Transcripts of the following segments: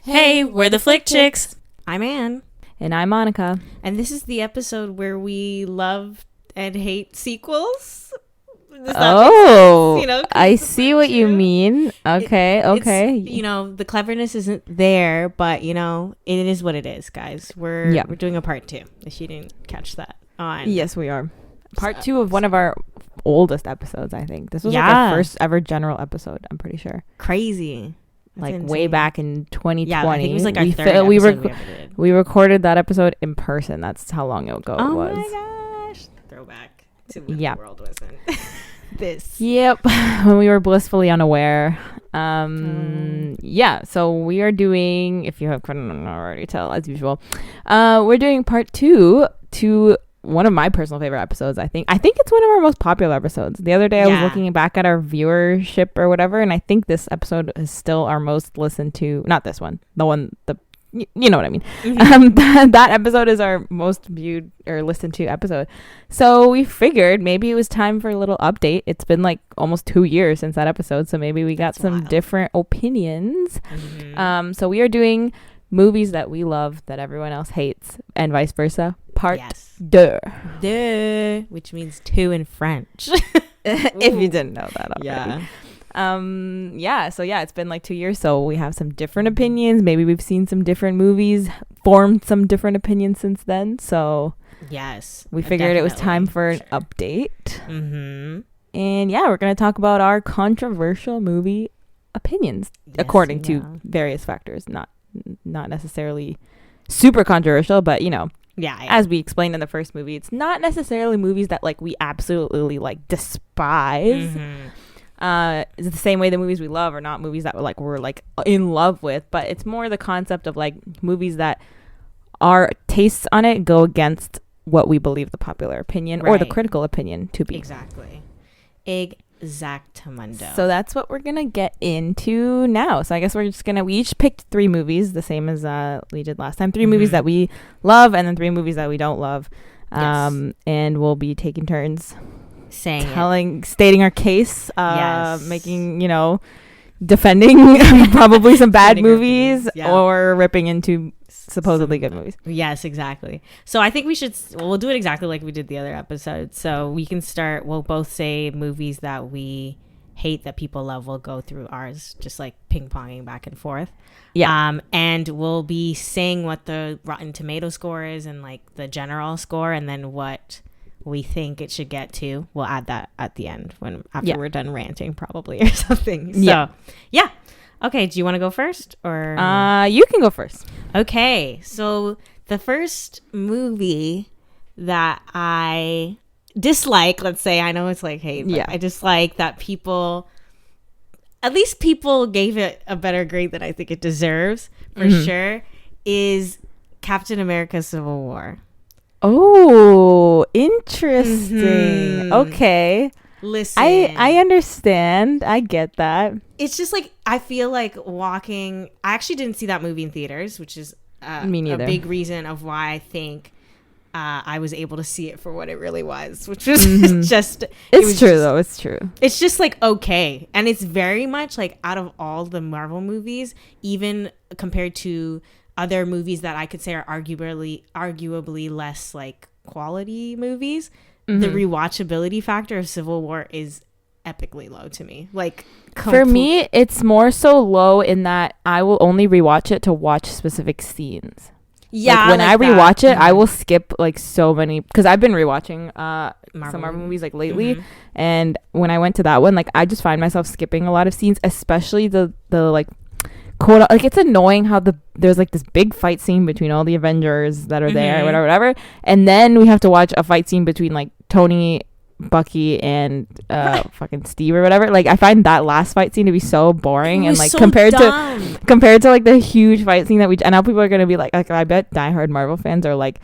Hey, we're the Flick Chicks. I'm Anne. And I'm Monica. And this is the episode where we love and hate sequels. I see what you mean. Okay. The cleverness isn't there, but, it is what it is, guys. We're doing a part 2, if you didn't catch that on. Yes, we are. Part 2 of one of our oldest episodes, I think. This was like our first ever general episode, I'm pretty sure. Crazy. That's insane. Way back in 2020. Yeah, I think it was like our third episode we ever did. We recorded that episode in person. That's how long ago it was. Oh my gosh. Throwback to when the world wasn't this. Yep. When we were blissfully unaware. Yeah, so we are doing, if you couldn't already tell, as usual, we're doing part 2 to one of my personal favorite episodes. I think it's one of our most popular episodes. The other day I was looking back at our viewership or whatever, and I think this episode is still our most listened to. Not this one, you know what I mean. Mm-hmm. That episode is our most viewed or listened to episode. So we figured maybe it was time for a little update. It's been like almost 2 years since that episode, so maybe we got some different opinions. Mm-hmm. So we are doing movies that we love that everyone else hates, and vice versa. Part 2, which means 2 in French. If you didn't know that already. So it's been like 2 years, so we have some different opinions. Maybe we've seen some different movies, formed some different opinions since then. So yes, we figured it was time for an update. Mm-hmm. And we're gonna talk about our controversial movie opinions according to various factors. Not necessarily super controversial, but as we explained in the first movie, it's not necessarily movies that like we absolutely like despise. Mm-hmm. It's the same way the movies we love are not movies that we're like in love with, but it's more the concept of like movies that our tastes on it go against what we believe the popular opinion or the critical opinion to be. Exactly. Exactamundo. So that's what we're gonna get into now. So I guess we each picked 3 movies, the same as we did last time. 3 movies that we love, and then 3 movies that we don't love. And we'll be taking turns stating our case, making defending probably some bad movies or ripping into supposedly good movies. Yes, exactly. So I think we'll do it exactly like we did the other episode. So we can start, we'll both say movies that we hate that people love. We'll go through ours, just like ping-ponging back and forth. And we'll be saying what the Rotten Tomato score is and like the general score, and then what we think it should get to. We'll add that at the end after we're done ranting probably or something. So okay, do you want to go first or you can go first? Okay, so the first movie that I dislike, let's say, I know it's like hate, but I dislike that people gave it a better grade than I think it deserves for sure, is Captain America Civil War. Oh, interesting. Mm-hmm. Okay. Listen, I understand. I get that. It's just like, I feel like I actually didn't see that movie in theaters, which is Me neither. A big reason of why I think I was able to see it for what it really was, which was just... It's true. It's just like, okay. And it's very much like out of all the Marvel movies, even compared to other movies that I could say are arguably less like quality movies, the rewatchability factor of Civil War is epically low to me. Like, for me, it's more so low in that I will only rewatch it to watch specific scenes. Yeah, like when I rewatch it, I will skip like so many, because I've been rewatching some Marvel movies like lately, and when I went to that one, like I just find myself skipping a lot of scenes, especially the like quote, like it's annoying how there's like this big fight scene between all the Avengers that are there, whatever, and then we have to watch a fight scene between like Tony, Bucky, and fucking Steve or whatever. Like I find that last fight scene to be so boring, and like so compared to like the huge fight scene that I know people are gonna be like I bet diehard Marvel fans are like,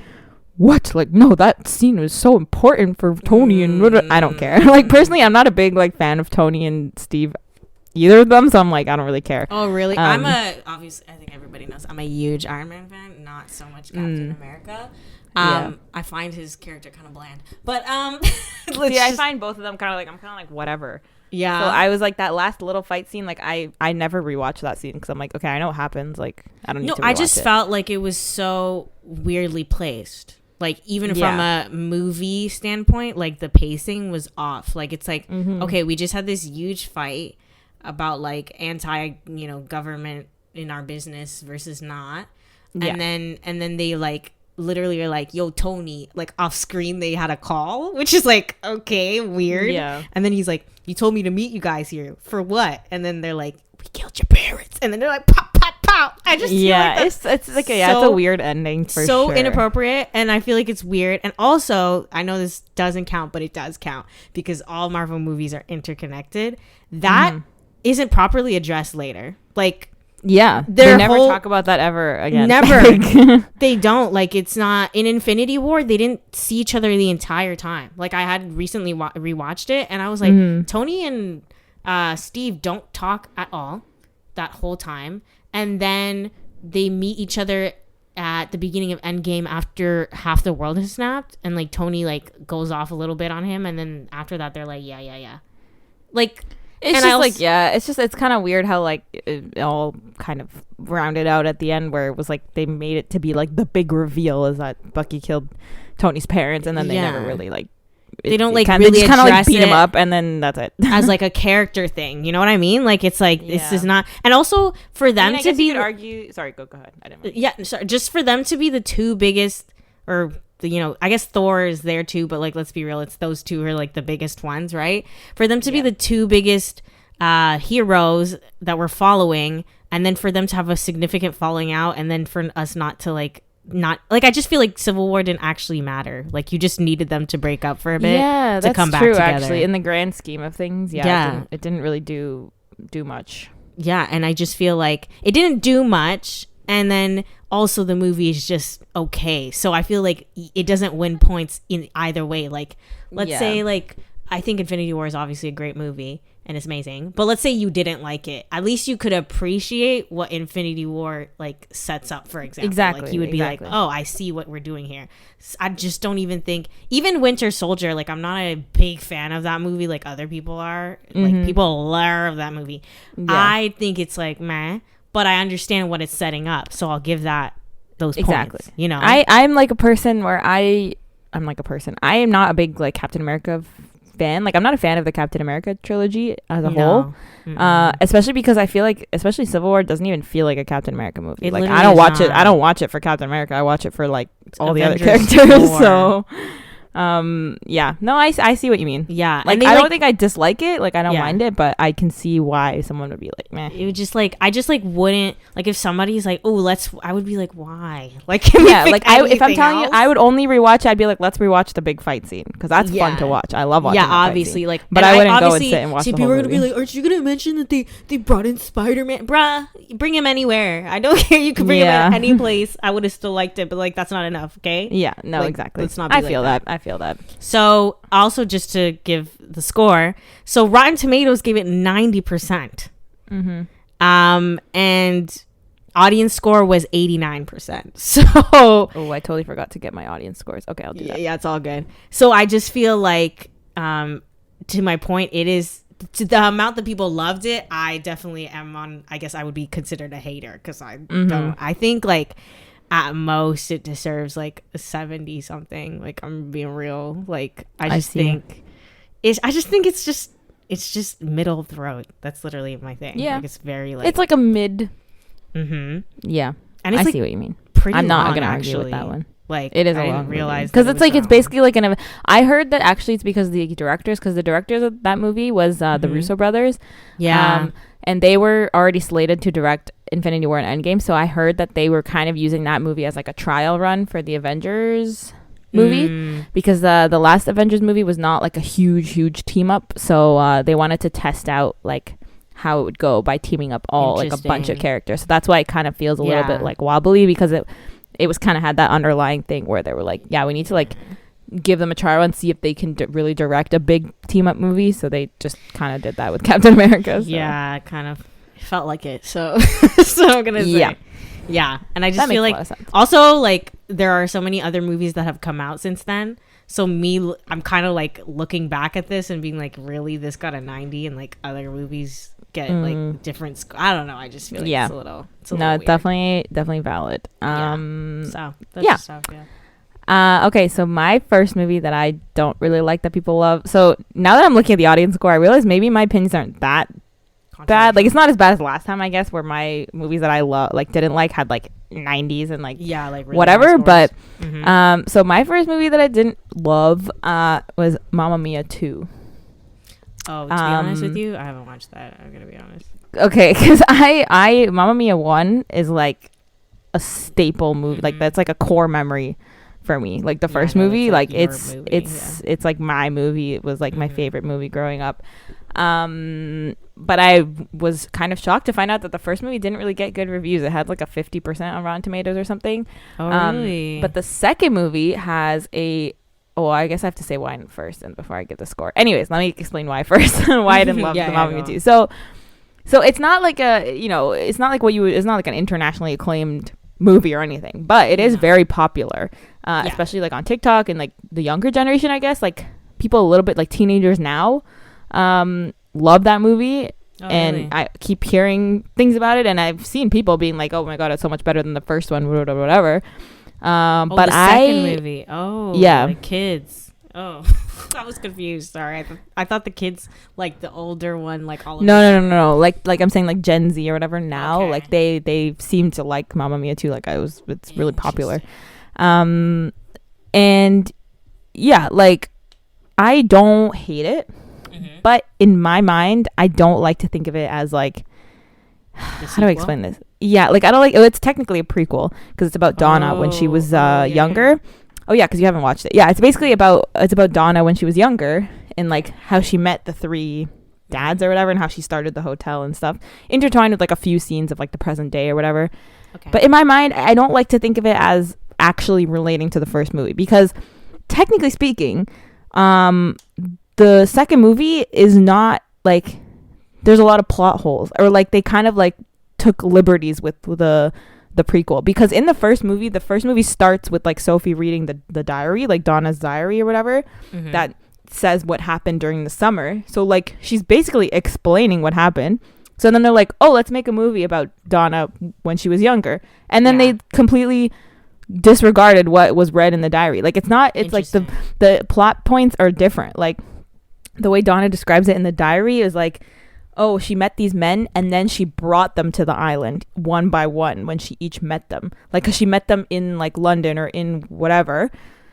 what? Like, no, that scene was so important for Tony and I don't care. Like personally, I'm not a big like fan of Tony and Steve either of them, so I'm like, I don't really care. Oh, really? Obviously, I think everybody knows I'm a huge Iron Man fan, not so much Captain America. I find his character kind of bland, but I find both of them kind of like, I'm kind of like, whatever. Yeah. So I was like, that last little fight scene, like I never rewatched that scene because I'm like, okay, I know what happens. Like, I don't need to rewatch it. I just felt like it was so weirdly placed. Like, even from a movie standpoint, like the pacing was off. Like, it's like, okay, we just had this huge fight about like government in our business versus not. And then they like literally are like, yo, Tony, like off screen they had a call, which is like, okay, weird. Yeah. And then he's like, you told me to meet you guys here for what? And then they're like, we killed your parents. And then they're like, pop, pop, pop. I just feel like it's like it's a weird ending for so sure. Inappropriate, and I feel like it's weird. And also, I know this doesn't count, but it does count because all Marvel movies are interconnected. That isn't properly addressed later. Like, they never talk about that ever again. Never. They don't. Like, it's not in Infinity War. They didn't see each other the entire time. Like, I had recently rewatched it, and I was like, Tony and Steve don't talk at all that whole time, and then they meet each other at the beginning of Endgame after half the world has snapped, and like Tony like goes off a little bit on him, and then after that they're like, yeah. Like. It's just it's kind of weird how like it all kind of rounded out at the end where it was like they made it to be like the big reveal is that Bucky killed Tony's parents, and then they never really like they don't like really just kind of like beat him up, and then that's it as like a character thing. You know what I mean? Like it's like this is not, and also for them to be argue. Sorry, go ahead. I didn't. Yeah, sorry. Just for them to be the two biggest, or I guess Thor is there too, but like let's be real, it's those two are like the biggest ones, right? For them to be the two biggest heroes that we're following, and then for them to have a significant falling out, and then for us not to I just feel like Civil War didn't actually matter. Like you just needed them to break up for a bit to come back together. Actually, in the grand scheme of things, it didn't really do much. Yeah, and I just feel like it didn't do much. And then also the movie is just okay. So I feel like it doesn't win points in either way. Like, let's say, like, I think Infinity War is obviously a great movie and it's amazing. But let's say you didn't like it. At least you could appreciate what Infinity War, like, sets up, for example. Exactly. Like, you would be like, oh, I see what we're doing here. I just don't even think... Even Winter Soldier, like, I'm not a big fan of that movie like other people are. Like, people love that movie. Yeah. I think it's, like, meh. But I understand what it's setting up, so I'll give that those points. You know, I'm like a person where I am not a big like Captain America fan. Like I'm not a fan of the Captain America trilogy as a whole, especially because I feel like, especially Civil War doesn't even feel like a Captain America movie. Like I don't watch it. I don't watch it for Captain America. I watch it for like all Avengers, the other characters. So. I see what you mean. Yeah, like I don't think I dislike it. Like I don't mind it, but I can see why someone would be like, meh. It would just like I just like wouldn't like if somebody's like, oh, I would be like, why? Like if I'm telling you, I would only rewatch. I'd be like, let's rewatch the big fight scene because that's fun to watch. I love watching. Yeah, obviously, like, but I wouldn't go and sit and watch the whole people are movie. Gonna be like, aren't you gonna mention that they brought in Spider-Man? Bruh, bring him anywhere. I don't care. You could bring him in any place. I would have still liked it, but like that's not enough. Okay. Yeah. No. Like, exactly. Let's not. Be I feel that. So also just to give the score, so Rotten Tomatoes gave it 90%, and audience score was 89%. So I totally forgot to get my audience scores. Okay, I'll do that. Yeah, it's all good. So I just feel like, to my point, it is to the amount that people loved it. I definitely am on. I guess I would be considered a hater because I don't. I think like. At most it deserves like a 70 something. Like I'm being real. Like I just think it's just middle of the road. That's literally my thing. Yeah, like it's very like it's like a mid. Yeah, and it's I see what you mean. I'm not gonna argue with that one. Like it is I a long didn't realize because it's like it's basically like I heard that actually it's because the directors of that movie was the Russo brothers. Yeah. And they were already slated to direct Infinity War and Endgame, so I heard that they were kind of using that movie as like a trial run for the Avengers movie because the last Avengers movie was not like a huge team up, so they wanted to test out like how it would go by teaming up all like a bunch of characters. So that's why it kind of feels a little bit like wobbly because it was kind of had that underlying thing where they were like, yeah, we need to like give them a trial and see if they can really direct a big team up movie. So they just kind of did that with Captain America. So. Yeah, kind of felt like it. So, so I'm gonna say, yeah. And I just feel like also like there are so many other movies that have come out since then. So I'm kind of like looking back at this and being like, really, this got a 90, and like other movies get like different. I don't know. I just feel like it's a little. No, weird. definitely valid. So that's just stuff, okay, so my first movie that I don't really like that people love. So now that I'm looking at the audience score, I realize maybe my opinions aren't that bad. Like it's not as bad as last time, I guess, where my movies that I didn't like had like 90s and like like really whatever. But so my first movie that I didn't love was Mamma Mia 2. Oh, to be honest with you, I haven't watched that. I'm gonna be honest. Okay, because I Mamma Mia 1 is like a staple movie. Like that's like a core memory for me. Like the first movie, like it's like my movie. It was like my favorite movie growing up. But I was kind of shocked to find out that the first movie didn't really get good reviews. It had like a 50% on Rotten Tomatoes or something. Oh, really? But the second movie has I guess I have to say why first and before I give the score. Anyways, let me explain why first and why I didn't love the Mamma Mia 2. So it's not like it's not like it's not like an internationally acclaimed movie or anything, but it is very popular, especially like on TikTok and like the younger generation, I guess, like people a little bit like teenagers now love that movie. And really? I keep hearing things about it, and I've seen people being like, oh my god, it's so much better than the first one, whatever. But the second movie. Like kids. Oh, I was confused. Sorry, I thought the kids like the older one, like all of no. Like I'm saying, like Gen Z or whatever now, like they seem to like Mamma Mia 2. Like it's really popular. And yeah, like I don't hate it, but in my mind, I don't like to think of it as like. How do I explain this? Yeah, like I don't like. It's technically a prequel because it's about Donna when she was younger. Oh yeah, because you haven't watched it. Yeah, it's basically about Donna when she was younger and like how she met the three dads or whatever, and how she started the hotel and stuff, intertwined with like a few scenes of like the present day or whatever. Okay. But in my mind, I don't like to think of it as actually relating to the first movie because technically speaking, the second movie is not like. There's a lot of plot holes, or like they kind of like took liberties with the prequel, because in the first movie starts with like Sophie reading the diary, like Donna's diary or whatever, that says what happened during the summer. So like she's basically explaining what happened. So then they're like, oh, let's make a movie about Donna when she was younger, and then they completely disregarded what was read in the diary. Like it's like the plot points are different. Like the way Donna describes it in the diary is like, oh, she met these men and then she brought them to the island one by one when she each met them. Like, cause she met them in like London or in whatever.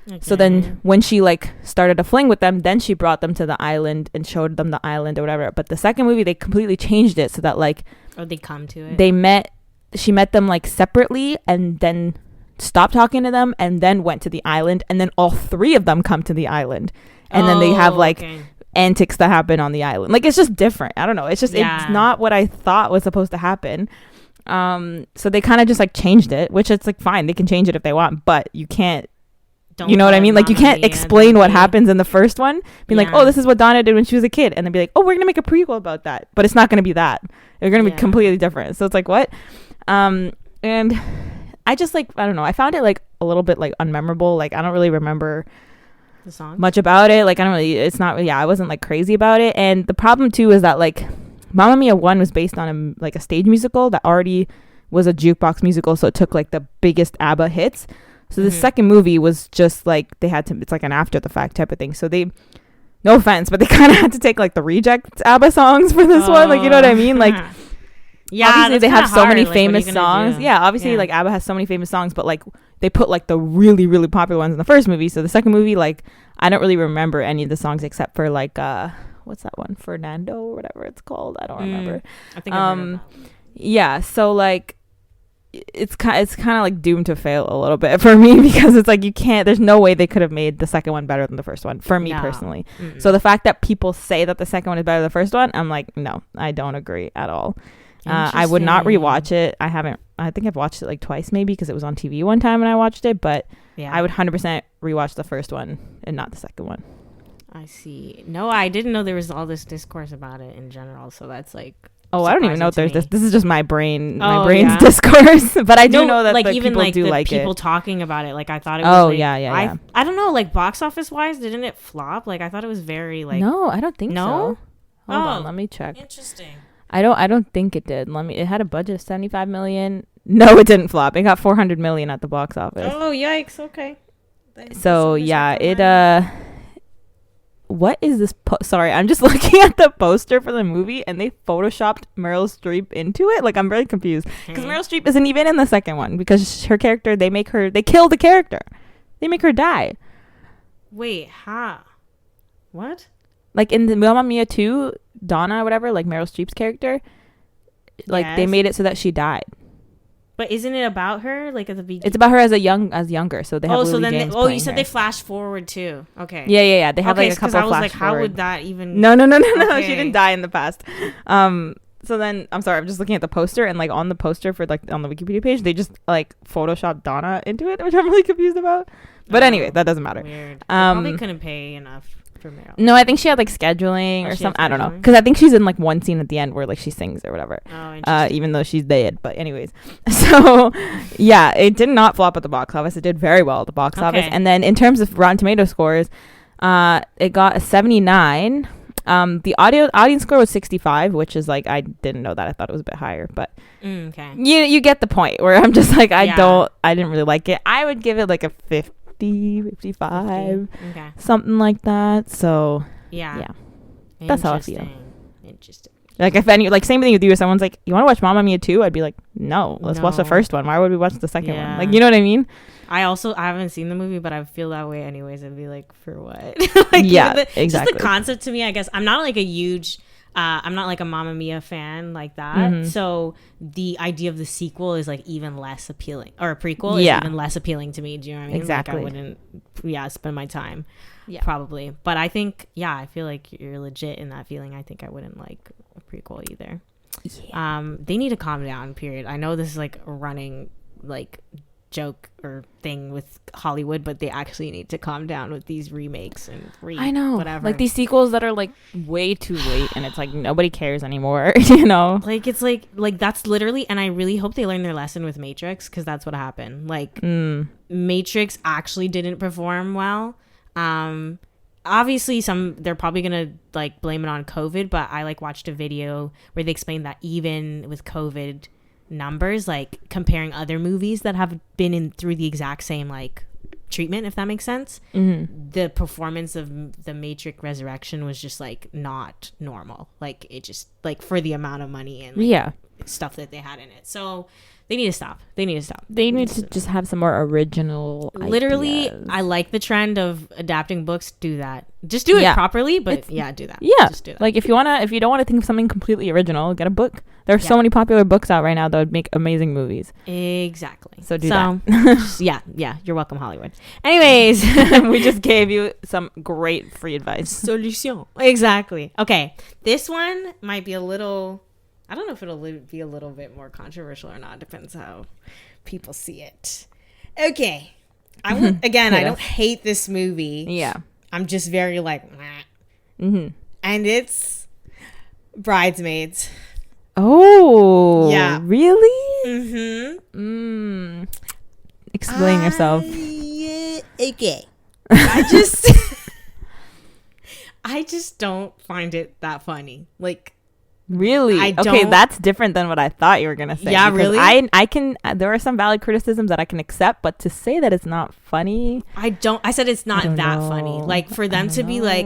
Okay. So then when she like started a fling with them, then she brought them to the island and showed them the island or whatever. But the second movie, they completely changed it so that like, they come to it. She met them like separately and then stopped talking to them and then went to the island. And then all three of them come to the island. And then they have like, antics that happen on the island. Like it's just different. I don't know, it's just it's not what I thought was supposed to happen. So they kind of just like changed it, which it's like fine, they can change it if they want, but you can't you know what I mean? Like you can't explain what happens in the first one being like, oh, this is what Donna did when she was a kid, and then be like, oh, we're gonna make a prequel about that, but it's not gonna be that. They're gonna be completely different. So it's like what and I just like, I don't know, I found it like a little bit like unmemorable. Like I don't really remember the song much about it. Like I wasn't like crazy about it. And the problem too is that like Mamma Mia 1 was based on a stage musical that already was a jukebox musical, so it took like the biggest ABBA hits. So the second movie was just like it's like an after the fact type of thing. So they, no offense, but they kind of had to take like the reject ABBA songs for this one. Like, you know what I mean? Like obviously they have so many famous songs. Yeah, obviously like ABBA has so many famous songs, but like they put like the really, really popular ones in the first movie. So the second movie, like I don't really remember any of the songs except for like what's that one? Fernando or whatever it's called. I don't remember. I think I've heard of that. Yeah, so like it's kind of like doomed to fail a little bit for me, because it's like there's no way they could have made the second one better than the first one for me personally. So the fact that people say that the second one is better than the first one, I'm like, no, I don't agree at all. I would not rewatch it. I think I've watched it like twice maybe because it was on TV one time and I watched it, but I would 100% rewatch the first one and not the second one. I see. No, I didn't know there was all this discourse about it in general, so that's like I don't even know if there's this is just my brain's yeah. discourse, but I do know that like the even people like do the like people it. talking about it, like I thought it was yeah. I don't know, like box office wise, didn't it flop? Like I thought it was very like No, I don't think so. Hold on, let me check. Interesting. I don't think it did. It had a budget of 75 million. No, it didn't flop. It got 400 million at the box office. Oh, yikes. Okay. So, yeah, what is this? Sorry, I'm just looking at the poster for the movie and they photoshopped Meryl Streep into it. Like, I'm very confused because Meryl Streep isn't even in the second one because her character, they kill the character. They make her die. Wait, how? What? Like in the Mamma Mia 2, Donna, whatever, like Meryl Streep's character, like they made it so that she died. But isn't it about her? Like at the beginning, it's about her as younger. So they have Lily James. You said they flash forward too. Okay. Yeah. They have like a couple I was flash like, forward. how would that even? No. Okay. She didn't die in the past. So then I'm sorry, I'm just looking at the poster and like on the poster for like on the Wikipedia page, they just like Photoshopped Donna into it, which I'm really confused about. But anyway, that doesn't matter. Weird. They probably couldn't pay enough. No, I think she had like scheduling or something. I don't know, because I think she's in like one scene at the end where like she sings or whatever. Even though she's dead. But anyways, so yeah, it did not flop at the box office. It did very well at the box office. And then in terms of Rotten Tomato scores, it got a 79. The audience score was 65, which is like I didn't know that. I thought it was a bit higher, but okay. You get the point where I'm just like I didn't really like it. I would give it like a 55, okay, something like that. So yeah, that's how I feel. Interesting. Like if same thing with you, if someone's like, you want to watch Mamma Mia 2, I'd be like, no, let's watch the first one. Why would we watch the second one? Like, you know what I mean? I haven't seen the movie, but I feel that way anyways. I'd be like, for what? Exactly. Just the concept to me, I guess. I'm not like a huge I'm not like a Mamma Mia fan like that. So the idea of the sequel is like even less appealing, or a prequel is even less appealing to me. Do you know what I mean? Exactly. Like I wouldn't spend my time probably. But I think I feel like you're legit in that feeling. I think I wouldn't like a prequel either. They need to calm down, period. I know this is like a running like joke or thing with Hollywood, but they actually need to calm down with these remakes and I know, whatever. like these sequels that are like way too late and it's like nobody cares anymore. You know, like it's like that's literally, and I really hope they learn their lesson with Matrix, because that's what happened. Like Matrix actually didn't perform well. Obviously they're probably gonna like blame it on COVID, but I like watched a video where they explained that even with COVID numbers, like comparing other movies that have been in through the exact same like treatment, if that makes sense, the performance of the Matrix Resurrection was just like not normal. Like it just like for the amount of money and stuff that they had in it. So they need to stop. They need to just have some more original literally ideas. I like the trend of adapting books. Do that. Just do it properly, but do that. Just do that. Like if you don't want to think of something completely original, get a book. There are so many popular books out right now that would make amazing movies. Exactly. So do that. Yeah. You're welcome, Hollywood. Anyways, we just gave you some great free advice. Solution. Exactly. Okay. This one might be a little, I don't know if it'll be a little bit more controversial or not. Depends how people see it. Okay. I don't hate this movie. Yeah. I'm just very like, and it's Bridesmaids. Oh. Yeah. Really? Explain yourself. Okay. I just don't find it that funny. Like, really? Okay, that's different than what I thought you were gonna say. Yeah, really? I can. There are some valid criticisms that I can accept, but to say that it's not funny, I said it's not that funny. Like for them to be like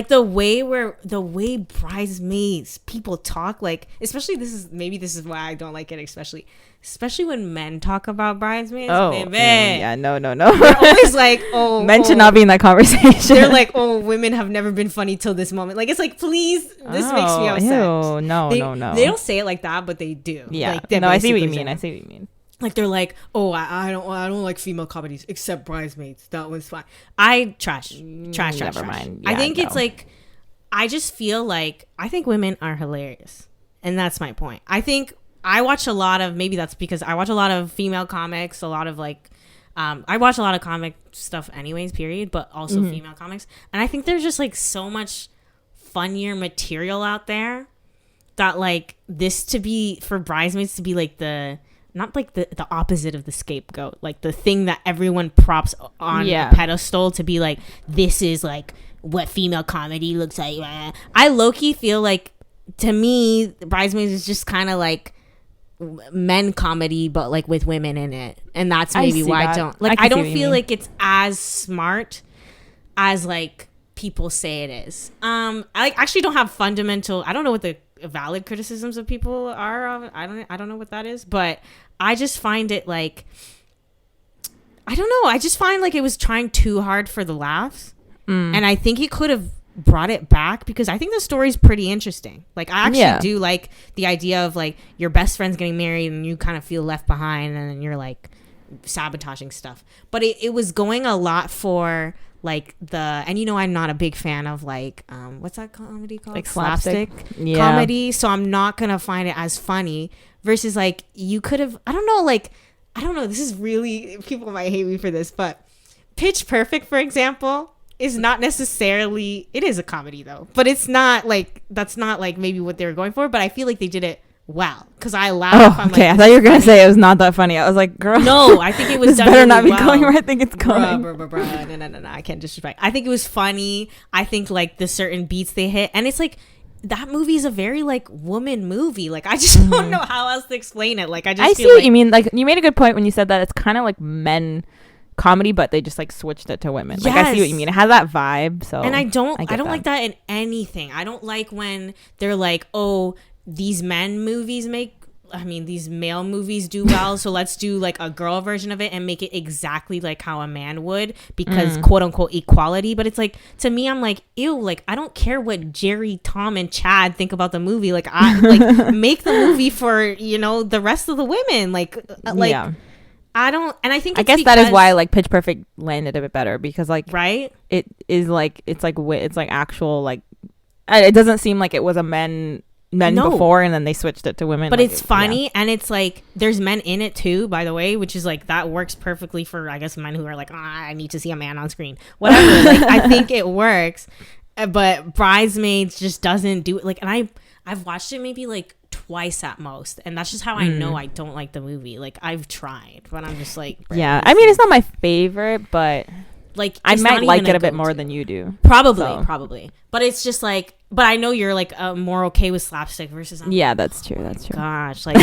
the way Bridesmaids people talk, like especially this is why I don't like it, especially when men talk about Bridesmaids. Baby. Yeah, no. They're always like, men should not be in that conversation. They're like, women have never been funny till this moment. Like it's like, please, this makes me upset. Ew, no. They don't say it like that, but they do. Yeah, like, I see what you mean. Like they're like, I don't like female comedies except Bridesmaids. That was fine. I trash. Never mind. Yeah, I think it's like, I just feel like I think women are hilarious, and that's my point. I think I watch a lot of, maybe that's because I watch a lot of female comics, a lot of like, I watch a lot of comic stuff anyways, period, but also female comics. And I think there's just like so much funnier material out there that like this to be, for Bridesmaids to be like not like the opposite of the scapegoat, like the thing that everyone props on a pedestal to be like, this is like what female comedy looks like. I low-key feel like, to me, Bridesmaids is just kind of like men comedy, but like with women in it, and that's maybe why I don't like. I don't feel like it's as smart as like people say it is. I like actually don't have fundamental. I don't know what the valid criticisms of people are. I don't know what that is, but I just find it like, I don't know. I just find like it was trying too hard for the laughs, and I think it could have brought it back, because I think the story's pretty interesting. Like I actually do like the idea of like your best friend's getting married and you kind of feel left behind, and then you're like sabotaging stuff. But it was going a lot for like and you know, I'm not a big fan of like what's that comedy called, like slapstick comedy, so I'm not gonna find it as funny, versus like you could have, I don't know, this is really, people might hate me for this, but Pitch Perfect, for example, is not necessarily, it is a comedy though, but it's not like, that's not like maybe what they were going for, but I feel like they did it well, because I laugh. Oh, okay, I thought you were gonna say it was not that funny. I was like, girl, no, I think it was this better not be going where I think it's going. No, I can't disrespect. I think it was funny. I think like the certain beats they hit, and it's like, that movie is a very like woman movie. Like I just don't know how else to explain it. Like I see what you mean. Like you made a good point when you said that it's kind of like men comedy, but they just like switched it to women. Like I see what you mean. It has that vibe. So, and I don't like that in anything. I don't like when they're like, oh, these men movies these male movies do well, so let's do like a girl version of it and make it exactly like how a man would, because quote unquote equality. But it's like, to me, I'm like, ew, like I don't care what Jerry, Tom, and Chad think about the movie. Like I like make the movie for, you know, the rest of the women. Like I don't, and I think I guess that is why like Pitch Perfect landed a bit better, because like it is like it's like actual, like it doesn't seem like it was a men before and then they switched it to women, but like, it's funny, and it's like there's men in it too, by the way, which is like, that works perfectly for, I guess, men who are like, I need to see a man on screen, whatever. Like I think it works, but Bridesmaids just doesn't do it. Like, and I've watched it maybe like twice at most, and that's just how I know I don't like the movie. Like I've tried, but I'm just like, I mean, it's not my favorite, but like I might like it a bit more than you do, probably, but it's just like, but I know you're like more okay with slapstick versus that's true. Gosh, like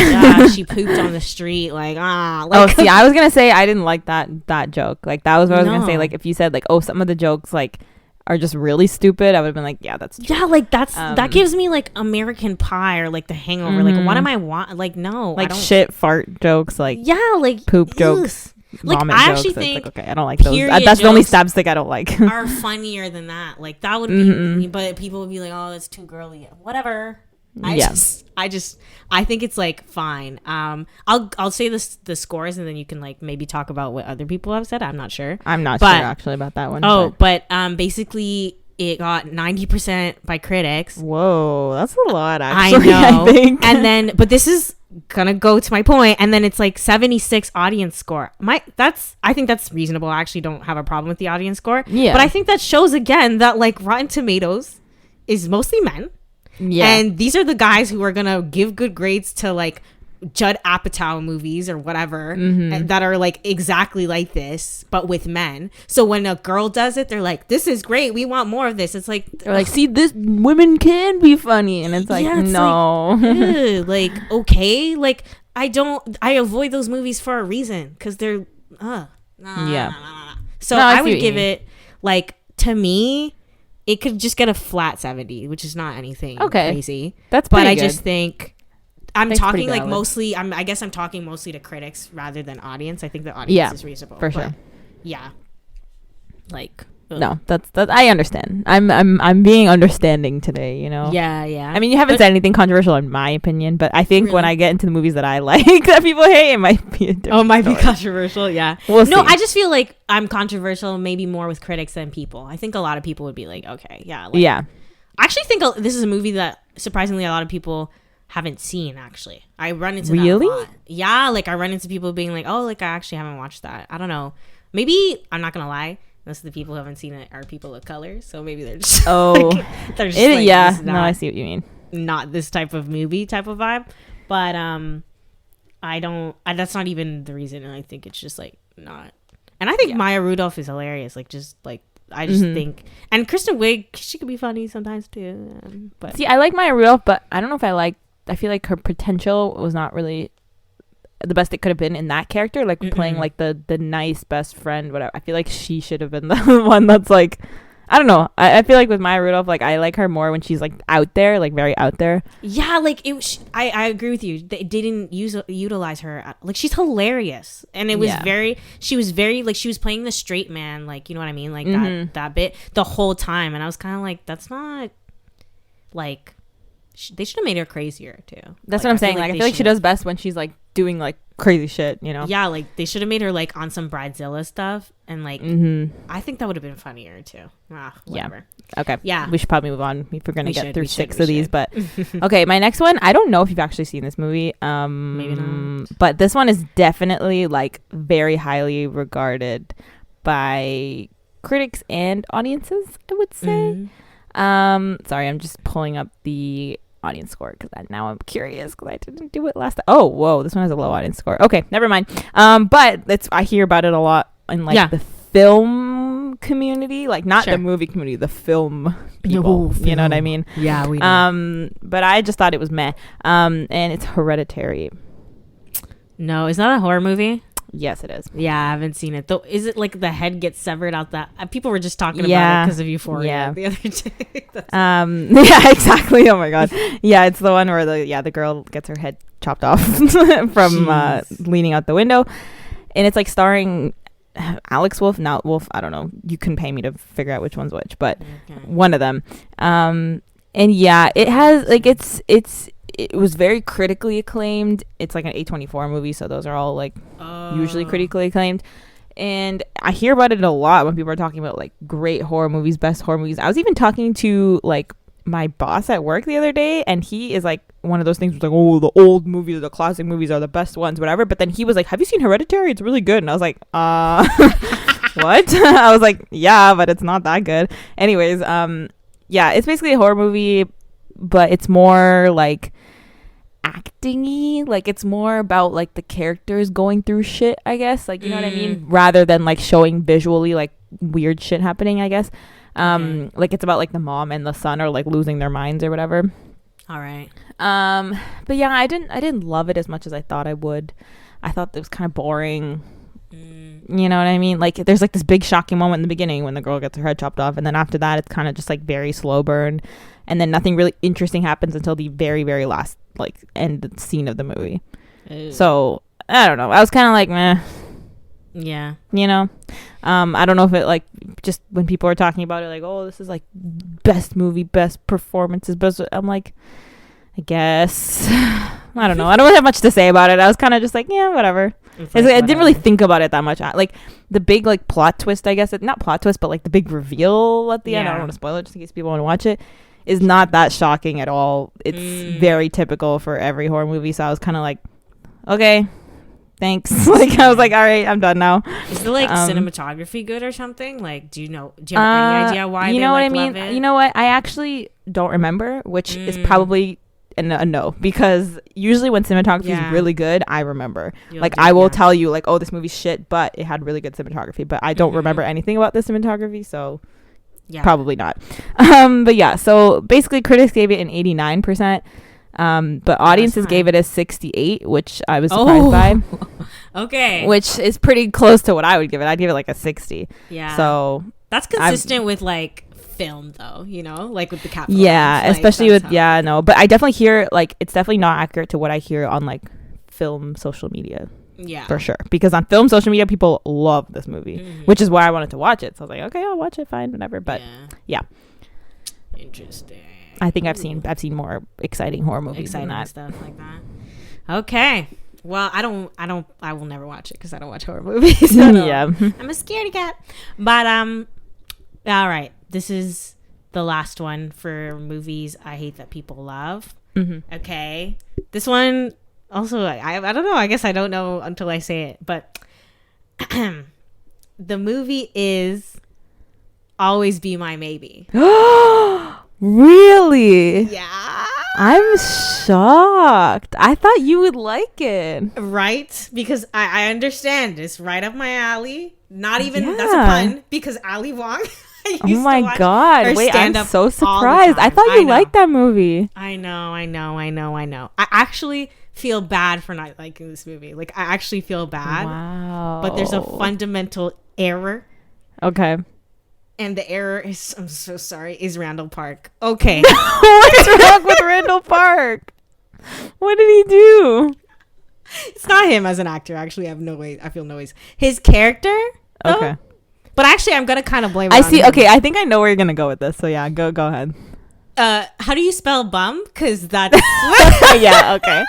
she pooped on the street, like see, I was gonna say I didn't like that joke. Like that was what I was gonna say. Like if you said like, oh, some of the jokes like are just really stupid, I would have been like, yeah, that's true. Yeah, like that gives me like American Pie or like The Hangover. Like what am I like, no, like shit fart jokes, like like poop jokes, like vomit I jokes. actually think like, okay, I don't like those. That's the only slapstick I don't like. Are funnier than that. Like that would be, but people would be like, oh, it's too girly. Whatever. I think it's like fine. I'll say the scores, and then you can like maybe talk about what other people have said. I'm not sure actually about that one. But basically it got 90% by critics. Whoa, that's a lot, actually. I know. I think. And then, but this is gonna go to my point, and then it's like 76 audience score. I think that's reasonable. I actually don't have a problem with the audience score. Yeah, but I think that shows again that like Rotten Tomatoes is mostly men. Yeah, and these are the guys who are gonna give good grades to like Judd Apatow movies or whatever that are like exactly like this, but with men. So when a girl does it, they're like, this is great, we want more of this. It's like, they're like, see, this women can be funny, and it's like, no, like okay, like I avoid those movies for a reason, because they're so I would give it, like, to me, it could just get a flat 70, which is not anything crazy. That's pretty good. I just think I'm talking like mostly. I guess I'm talking mostly to critics rather than audience. I think the audience is reasonable for sure. Yeah, like no, that's I understand. I'm being understanding today. You know. Yeah. I mean, you haven't said anything controversial in my opinion, but I think when I get into the movies that I like that people hate, it might be a different might be controversial. Yeah. We'll see. I just feel like I'm controversial, maybe more with critics than people. I think a lot of people would be like, okay, yeah. Like, yeah. I actually think this is a movie that surprisingly a lot of people haven't seen, actually. I run into really? that a lot. Yeah, like I run into people being like, oh, like I actually haven't watched that. I don't know. Maybe, I'm not gonna lie, most of the people who haven't seen it are people of color, so maybe they're just they're just like, yeah, no, I see what you mean. Not this type of movie type of vibe, but that's not even the reason. I think it's just like not. And I think Maya Rudolph is hilarious. Like, just like, I just think, and Kristen Wiig, she could be funny sometimes too. But see, I like Maya Rudolph, but I don't know if I feel like her potential was not really the best it could have been in that character, like playing like the nice best friend, whatever. I feel like she should have been the one that's like, I don't know. I feel like with Maya Rudolph, like I like her more when she's like out there, like very out there. Yeah, like it was. I agree with you. They didn't utilize her. Like, she's hilarious, and it was she was very like, she was playing the straight man, like, you know what I mean, like that bit the whole time, and I was kind of like, that's not like. They should have made her crazier too. That's what I'm saying. Like I feel like she does best when she's like doing like crazy shit, you know? Yeah, like they should have made her like on some Bridezilla stuff, and like I think that would have been funnier too. Whatever. Yeah. Okay. Yeah. We should probably move on if we're gonna get through six of these. But okay, my next one. I don't know if you've actually seen this movie. Maybe not. But this one is definitely like very highly regarded by critics and audiences, I would say. Sorry, I'm just pulling up the audience score because now I'm curious because I didn't do it last time. Oh, whoa, this one has a low audience score. Okay, never mind. But I hear about it a lot in like the film community, like not the movie community, the film people. You know what I mean? Yeah, we know. But I just thought it was meh. And it's Hereditary. No, it's not a horror movie. Yes, it is. Yeah, I haven't seen it. Though, is it like the head gets severed out that people were just talking about it because of Euphoria the other day. Yeah, exactly. Oh my god. Yeah, it's the one where the girl gets her head chopped off from leaning out the window, and it's like starring Alex Wolff. Not Wolf. I don't know. You can pay me to figure out which one's which, but one of them. And yeah, it has like it was very critically acclaimed. It's like an A24 movie, so those are all like usually critically acclaimed. And I hear about it a lot when people are talking about like great horror movies, best horror movies. I was even talking to like my boss at work the other day, and he is like one of those things was like, oh, the old movies, the classic movies are the best ones, whatever. But then he was like, have you seen Hereditary? It's really good. And I was like, what? I was like, yeah, but it's not that good. Anyways, yeah, it's basically a horror movie, but it's more like acting-y, like it's more about like the characters going through shit, I guess, like, you know what I mean, rather than like showing visually like weird shit happening, I guess. Like it's about like the mom and the son are like losing their minds or whatever. All right. But yeah, I didn't love it as much as I thought I would. I thought it was kind of boring. You know what I mean? Like there's like this big shocking moment in the beginning when the girl gets her head chopped off, and then after that it's kind of just like very slow burn, and then nothing really interesting happens until the very, very last like end scene of the movie. So I don't know, I was kind of like meh. Yeah, you know. I don't know if it like just when people are talking about it like, oh, this is like best movie, best performances, best, I'm like, I guess I don't know, I don't really have much to say about it. I was kind of just like, yeah, whatever. Like, I didn't really think about it that much. Like the big like plot twist, I guess, not plot twist, but like the big reveal at the end, I don't want to spoil it just in case people want to watch it, is not that shocking at all. It's very typical for every horror movie. So I was kind of like, okay, thanks. Like I was like, all right, I'm done now. Is the like cinematography good or something? Like, do you have any idea why? You know what I mean? You know what? I actually don't remember, which is probably a no, because usually when cinematography is really good, I remember. I will tell you like, oh, this movie's shit, but it had really good cinematography, but I don't remember anything about the cinematography, so probably not. But yeah, so basically critics gave it an 89%, but audiences gave it a 68, which I was surprised by. Okay, which is pretty close to what I would give it. I'd give it like a 60. Yeah, so that's consistent with like film though, you know, like with the cap. Yeah, like, especially with no, but I definitely hear like it's definitely not accurate to what I hear on like film social media. Yeah, for sure, because on film social media people love this movie, which is why I wanted to watch it. So I was like, okay, I'll watch it, fine, whatever. But yeah. Interesting. I think I've seen more exciting horror movies than that. Stuff like that. Okay. Well, I will never watch it because I don't watch horror movies. So yeah, I'm a scaredy cat. But all right. This is the last one for movies I hate that people love. Okay. This one also, I don't know. I guess I don't know until I say it. But the movie is Always Be My Maybe. Really? Yeah. I'm shocked. I thought you would like it. Right? Because I understand. It's right up my alley. Not even, that's a pun, because Ali Wong. Oh my God. Wait, I'm so surprised. I thought you liked that movie. I know. I actually feel bad for not liking this movie. Like, I actually feel bad. Wow. But there's a fundamental error. Okay. And the error is, I'm so sorry, is Randall Park. Okay. What's wrong with Randall Park? What did he do? It's not him as an actor. Actually, I feel no ways. His character, though, okay. But actually, I'm gonna kind of blame it I on see. him. Okay, I think I know where you're gonna go with this. So yeah, go ahead. How do you spell bum? Because that's yeah. Okay.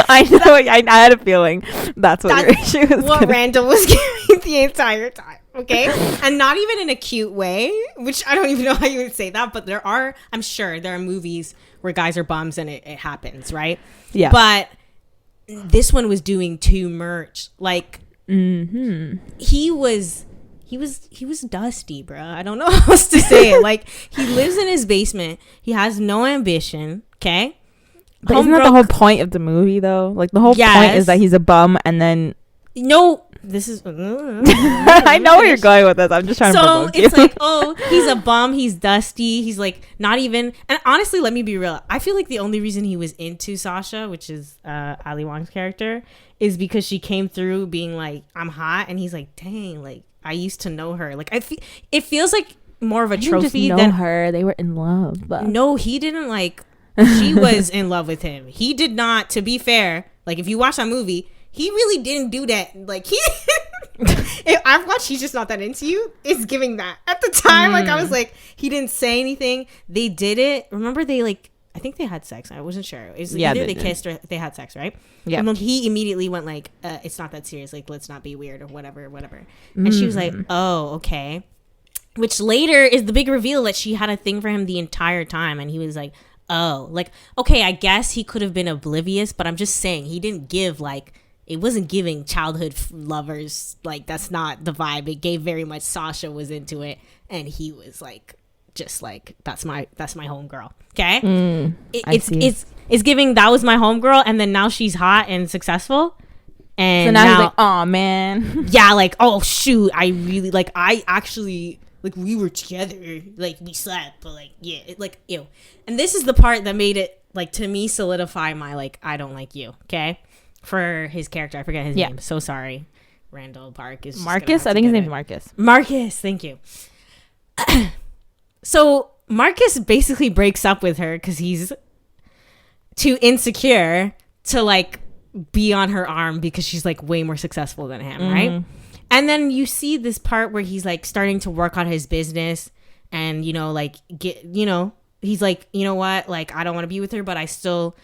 I know. I had a feeling that's what your issue was. What Randall was giving the entire time. Okay, and not even in a cute way, which I don't even know how you would say that. But I'm sure there are movies where guys are bums and it happens, right? Yeah. But this one was doing too much. Like, he was dusty, bro. I don't know how else to say it. Like, he lives in his basement. He has no ambition. Okay. But isn't that the whole point of the movie, though? Like, the whole point is that he's a bum, and then this is I know where you're going with this. I'm just trying to provoke you. It's like, oh, he's a bum, he's dusty, he's like not even. And honestly, let me be real, I feel like the only reason he was into Sasha, which is Ali Wong's character, is because she came through being like, I'm hot, and he's like, dang, like I used to know her. Like, it feels like more of a trophy than her. They were in love, but no, he didn't. Like, she was in love with him. He did not, to be fair. Like, if you watch that movie, he really didn't do that. Like, if I've watched He's Just Not That Into You, it's giving that. At the time, like, I was like, he didn't say anything. They did it. Remember, they, like, I think they had sex. I wasn't sure. It was either they kissed or they had sex, right? Yeah. And then he immediately went, like, it's not that serious. Like, let's not be weird or whatever. And she was like, oh, okay. Which later is the big reveal that she had a thing for him the entire time. And he was like, oh. Like, okay, I guess he could have been oblivious, but I'm just saying he didn't give, like, it wasn't giving childhood lovers. Like, that's not the vibe. It gave very much Sasha was into it, and he was like, just like, that's my homegirl. Okay, it's giving that was my homegirl, and then now she's hot and successful, and so now he's like, oh man, yeah, like, oh shoot, I actually like we were together, like we slept, but like yeah, like ew. And this is the part that made it like to me solidify my like I don't like you. Okay. For his character, I forget his name. So sorry. Randall Park is Marcus. I think his name's Marcus. Marcus, thank you. So Marcus basically breaks up with her because he's too insecure to like be on her arm because she's like way more successful than him, right? And then you see this part where he's like starting to work on his business, and like he's like, you know what, like I don't want to be with her, but I still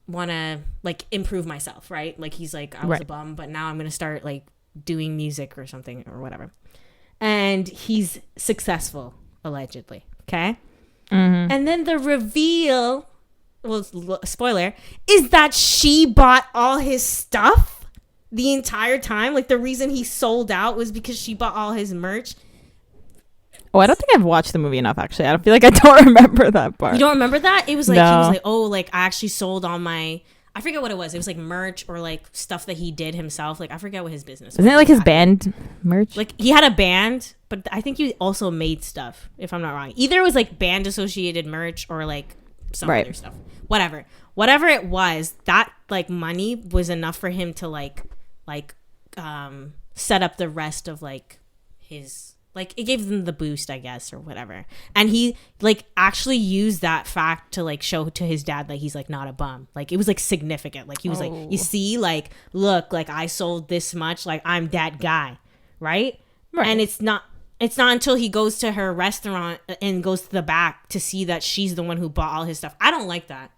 want to like improve myself, right? Like he's like, I was a bum, but now I'm gonna start like doing music or something or whatever. And he's successful, allegedly. Okay. And then the reveal, well, spoiler, is that she bought all his stuff the entire time. Like the reason he sold out was because she bought all his merch. Oh, I don't think I've watched the movie enough, actually. I feel like I don't remember that part. You don't remember that? It was like, he was like, oh, like, I actually sold all my, I forget what it was. It was like merch or like stuff that he did himself. Like, I forget what his business was. Isn't it like his band merch? Like, he had a band, but I think he also made stuff, if I'm not wrong. Either it was like band associated merch or like some other stuff. Whatever it was, that like money was enough for him to like set up the rest of like his, like it gave them the boost, I guess, or whatever. And he like actually used that fact to like show to his dad like he's like not a bum. Like it was like significant. Like he was like, you see, like look, like I sold this much, like I'm that guy, right? And it's not until he goes to her restaurant and goes to the back to see that she's the one who bought all his stuff. I don't like that.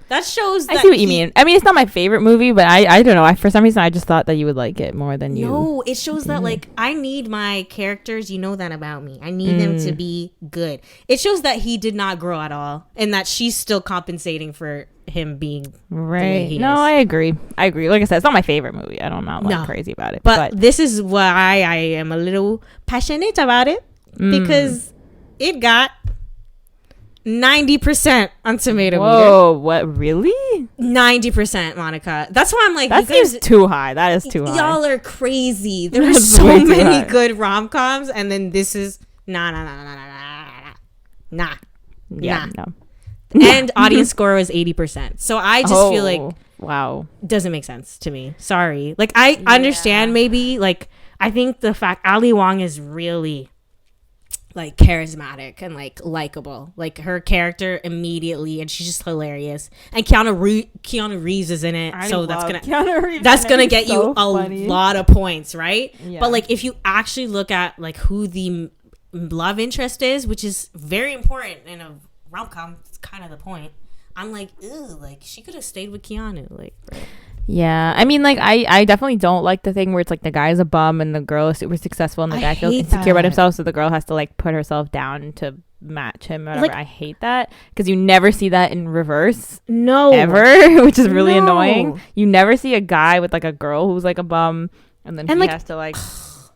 That shows that I see what you mean. I mean, it's not my favorite movie, but I don't know. For some reason, I just thought that you would like it more than you. No, it shows that like I need my characters. You know that about me. I need them to be good. It shows that he did not grow at all, and that she's still compensating for him being right. No, I agree. Like I said, it's not my favorite movie. I'm not like crazy about it. But this is why I am a little passionate about it, because it got 90% on Tomato Meter. Whoa, what, really? 90%, Monica. That's why I'm like, that seems too high. That is too high. Y'all are crazy. There were so many good rom-coms, and then this is nah. Yeah, no. And audience score was 80%. So I just feel like, wow, doesn't make sense to me. Sorry. Like, I understand maybe, like, I think the fact Ali Wong is really like charismatic and like likable, like her character immediately, and she's just hilarious. And Keanu Reeves is in it, so that's gonna get you a lot of points, right? Yeah. But like if you actually look at like who the love interest is, which is very important in a rom-com, it's kind of the point. I'm like, ew, like she could have stayed with Keanu, like. Bro. Yeah, I mean, like, I definitely don't like the thing where it's like the guy's a bum and the girl is super successful and the guy feels insecure about himself, so the girl has to like put herself down to match him or whatever. Like, I hate that because you never see that in reverse. No, ever. Which is really annoying. You never see a guy with like a girl who's like a bum and then he has to like.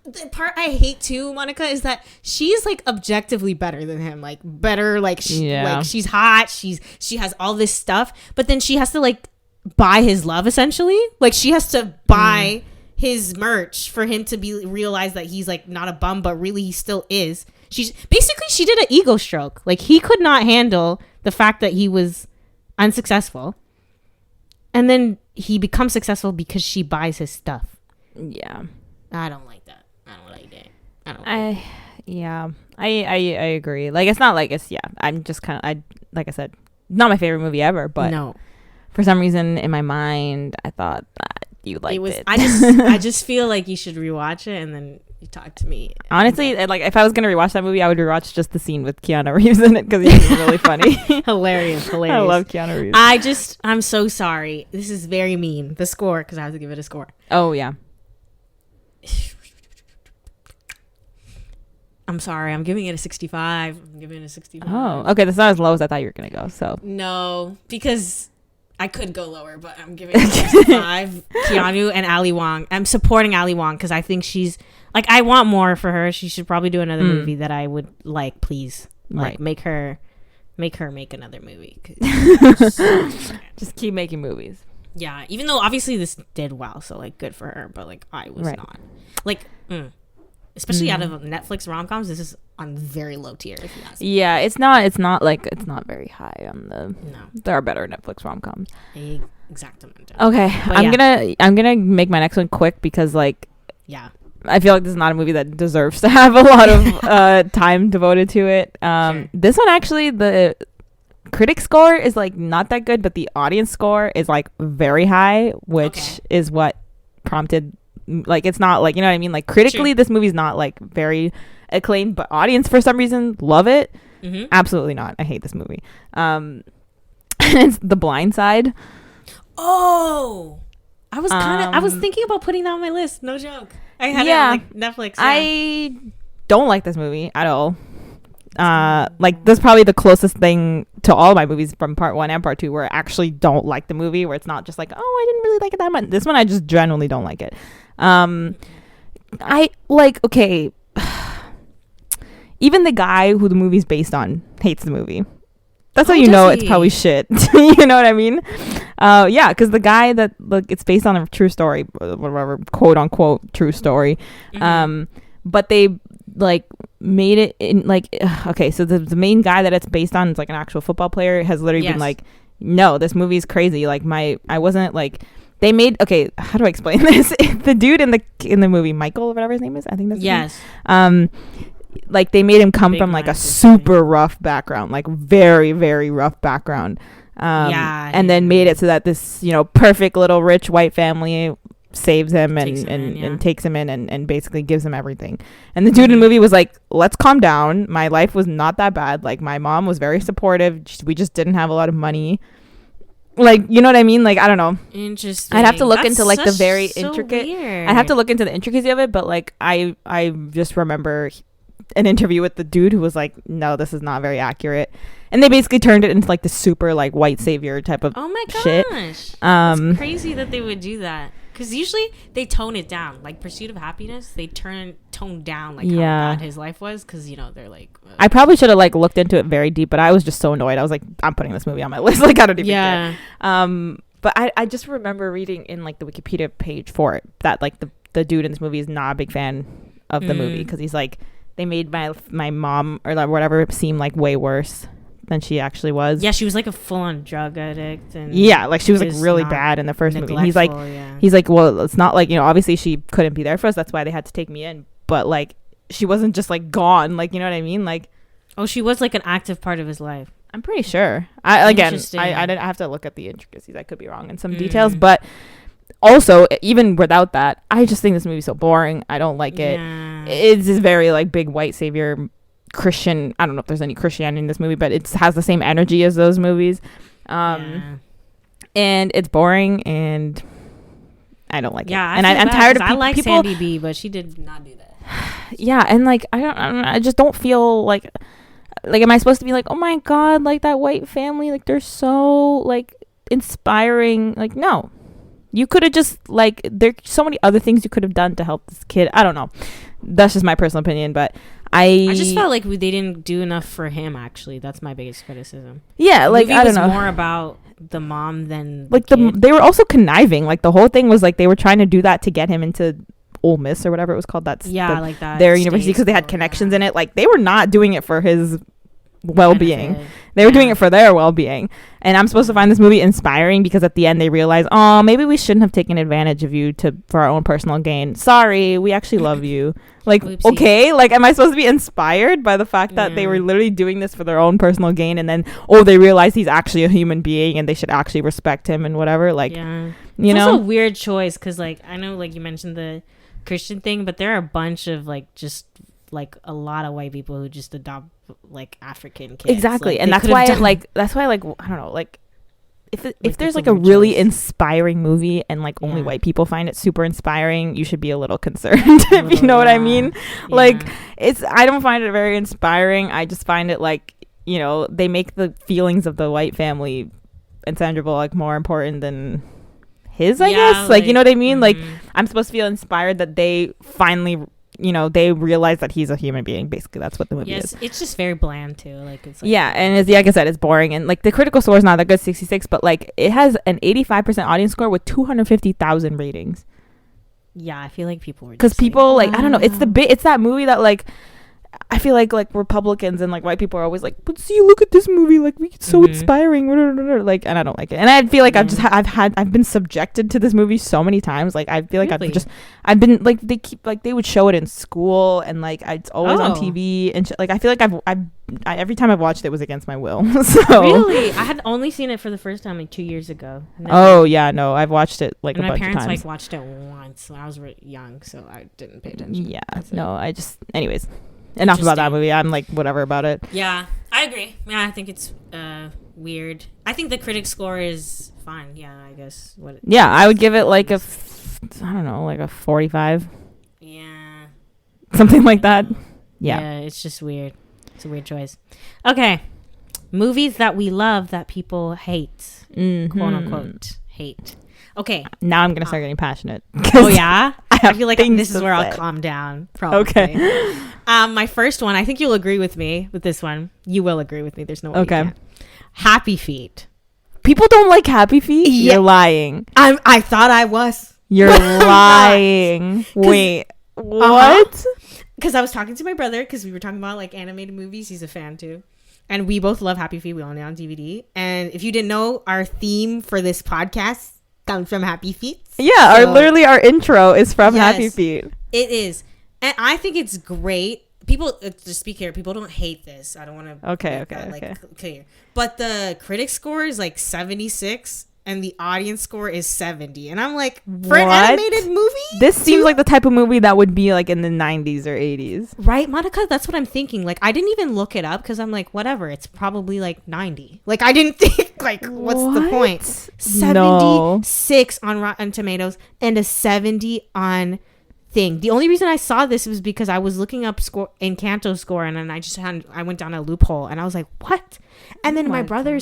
The part I hate too, Monica, is that she's like objectively better than him, like better, like like she's hot, she has all this stuff, but then she has to like buy his love, essentially. Like she has to buy his merch for him to realize that he's like not a bum, but really he still is. She did an ego stroke. Like he could not handle the fact that he was unsuccessful, and then he becomes successful because she buys his stuff. Yeah, I don't like that. I agree. Like it's not like I'm just kind of like I said, not my favorite movie ever, but no. For some reason in my mind, I thought that you liked it. I just feel like you should rewatch it and then you talk to me. Honestly, like if I was gonna rewatch that movie, I would rewatch just the scene with Keanu Reeves in it because he's really funny. Hilarious. I love Keanu Reeves. I'm so sorry. This is very mean. The score, because I have to give it a score. Oh yeah. I'm sorry. I'm giving it a 65. Oh, okay. That's not as low as I thought you were gonna go. So no, because I could go lower, but I'm giving it 65. Keanu and Ali Wong. I'm supporting Ali Wong because I think she's like, I want more for her. She should probably do another movie that I would like, please. Like make her make another movie. Just keep making movies. Yeah, even though obviously this did well, so like good for her, but like I was not. Like especially out of Netflix rom-coms, this is on very low tier, if you ask me. Yeah, it's not very high on the. No, there are better Netflix rom-coms. Exactamente. Okay, but I'm gonna make my next one quick because like I feel like this is not a movie that deserves to have a lot of time devoted to it. Sure. This one actually, the critic score is like not that good, but the audience score is like very high, which is what prompted. Like it's not like, you know what I mean, like critically this movie's not like very acclaimed, but audience for some reason love it. Absolutely not. I hate this movie. It's The Blind Side. I was thinking about putting that on my list, no joke. I had it on like Netflix. I don't like this movie at all. Like this is probably the closest thing to all my movies from part 1 and part 2 where I actually don't like the movie, where it's not just like, oh, I didn't really like it that much. This one I just genuinely don't like it. I like, okay, even the guy who the movie's based on hates the movie. That's how you know it's probably shit. You know what I mean? Yeah, because the guy that it's based on a true story, whatever, quote unquote true story. But they like made it in like okay, so the main guy that it's based on is like an actual football player, has literally been like, no, this movie's crazy. Like I wasn't like. They made how do I explain this? The dude in the movie, Michael, whatever his name is, I think that's his name. Like they made him come from like a super rough background, like very, very rough background. And then made it so that this, perfect little rich white family saves him and takes him in and basically gives him everything. And the dude in the movie was like, let's calm down. My life was not that bad. Like my mom was very supportive. We just didn't have a lot of money. Like, you know what I mean? Like, I don't know. Interesting. I'd have to look That's into like the very so intricate. weird. I'd have to look into the intricacy of it, but like I just remember an interview with the dude who was like, no, this is not very accurate, and they basically turned it into like the super like white savior type of Oh my gosh. shit. It's crazy that they would do that. Because usually they tone it down. Like Pursuit of Happiness, they tone down like how bad his life was. Because, you know, they're like... I probably should have like looked into it very deep, but I was just so annoyed. I was like, I'm putting this movie on my list. Like, I don't even care. But I just remember reading in like the Wikipedia page for it that like the dude in this movie is not a big fan of the movie. Because he's like, they made my mom or like whatever seem like way worse than she actually was. Yeah, she was like a full-on drug addict, and like she was like really bad in the first movie. He's like, well, it's not like, you know, obviously she couldn't be there for us, that's why they had to take me in, but like she wasn't just like gone, like, you know what I mean? Like, oh, she was like an active part of his life. I'm pretty sure. I have to look at the intricacies. I could be wrong in some details, but also even without that, I just think this movie's so boring. I don't like it. It's this very like big white savior Christian. I don't know if there's any Christianity in this movie, but it has the same energy as those movies, and it's boring, and I don't like it. Yeah, and I'm tired of I like people. Sandy B, but she did not do that. Yeah, and like I just don't feel like am I supposed to be like, oh my god, like that white family, like they're so like inspiring? Like, no, you could have just like, there's so many other things you could have done to help this kid. I don't know. That's just my personal opinion, but I just felt like they didn't do enough for him. Actually, that's my biggest criticism. Yeah, like I don't know. More about the mom than like they were also conniving. Like the whole thing was like they were trying to do that to get him into Ole Miss or whatever it was called. Like that. Their university, because they had connections in it. Like they were not doing it for his well-being. They were doing it for their well-being. And I'm supposed to find this movie inspiring because at the end they realize, oh, maybe we shouldn't have taken advantage of you for our own personal gain. Sorry, we actually love you. Like, Oopsie. Okay, like, am I supposed to be inspired by the fact that they were literally doing this for their own personal gain, and then they realize he's actually a human being and they should actually respect him and whatever? Like, you know, it's also a weird choice because, like, I know, like you mentioned the Christian thing, but there are a bunch of like just like a lot of white people who just adopt like African kids. Exactly. Like, and that's why I don't know, like if there's like a really inspiring movie and like only white people find it super inspiring, you should be a little concerned. If you know what I mean. Like I don't find it very inspiring. I just find it like, you know, they make the feelings of the white family and Sandra Bullock more important than his, I guess. Like, you know what I mean? Like, I'm supposed to feel inspired that they finally, you know, they realize that he's a human being. Basically, that's what the movie is. It's just very bland too. Like, it's like, and like I said, it's boring, and like the critical score is not that good, 66, but like it has an 85% audience score with 250,000 ratings. Yeah, I feel like people were because people like, I don't know, it's that movie that like I feel like Republicans and like white people are always like, but see, look at this movie, like it's so inspiring, like, and I don't like it, and I feel like I've been subjected to this movie so many times. Like I feel like I've been like, they would show it in school, and like it's always on TV, and like I feel like I've every time I've watched it was against my will. So really, I had only seen it for the first time like 2 years ago. No, I've watched it like a bunch of times. My parents like watched it once when I was young, so I didn't pay attention. Anyways, enough about that movie. I'm like whatever about it. Yeah, I agree. Yeah, I think it's weird. I think the critic score is fine. Yeah, I guess. I would give it like a 45. Yeah, something like that. Yeah, it's just weird. It's a weird choice. Okay, movies that we love that people hate, quote unquote hate. Okay, now I'm gonna start getting passionate. Oh yeah, I feel like this is where I'll calm down. Probably. Okay. My first one. I think you'll agree with me with this one. You will agree with me. There's no way. Okay. You can't. Happy Feet. People don't like Happy Feet. Yeah. You're lying. I thought I was. You're lying. Wait. What? Because I was talking to my brother because we were talking about like animated movies. He's a fan too. And we both love Happy Feet. We own it on DVD. And if you didn't know, our theme for this podcast comes from Happy Feet. Yeah, so, our intro is from Happy Feet. It is. And I think it's great. People, just be clear, people don't hate this. I don't want to Okay. clear. But the critic score is like 76. and the audience score is 70. And I'm like, for an animated movie? This seems like the type of movie that would be like in the 90s or 80s. Right, Monica? That's what I'm thinking. Like, I didn't even look it up because I'm like, whatever. It's probably like 90. Like, I didn't think, like, what's the point? 76 on Rotten Tomatoes and a 70 on thing. The only reason I saw this was because I was looking up Encanto score, and then I went down a loophole, and I was like, what? And then my brother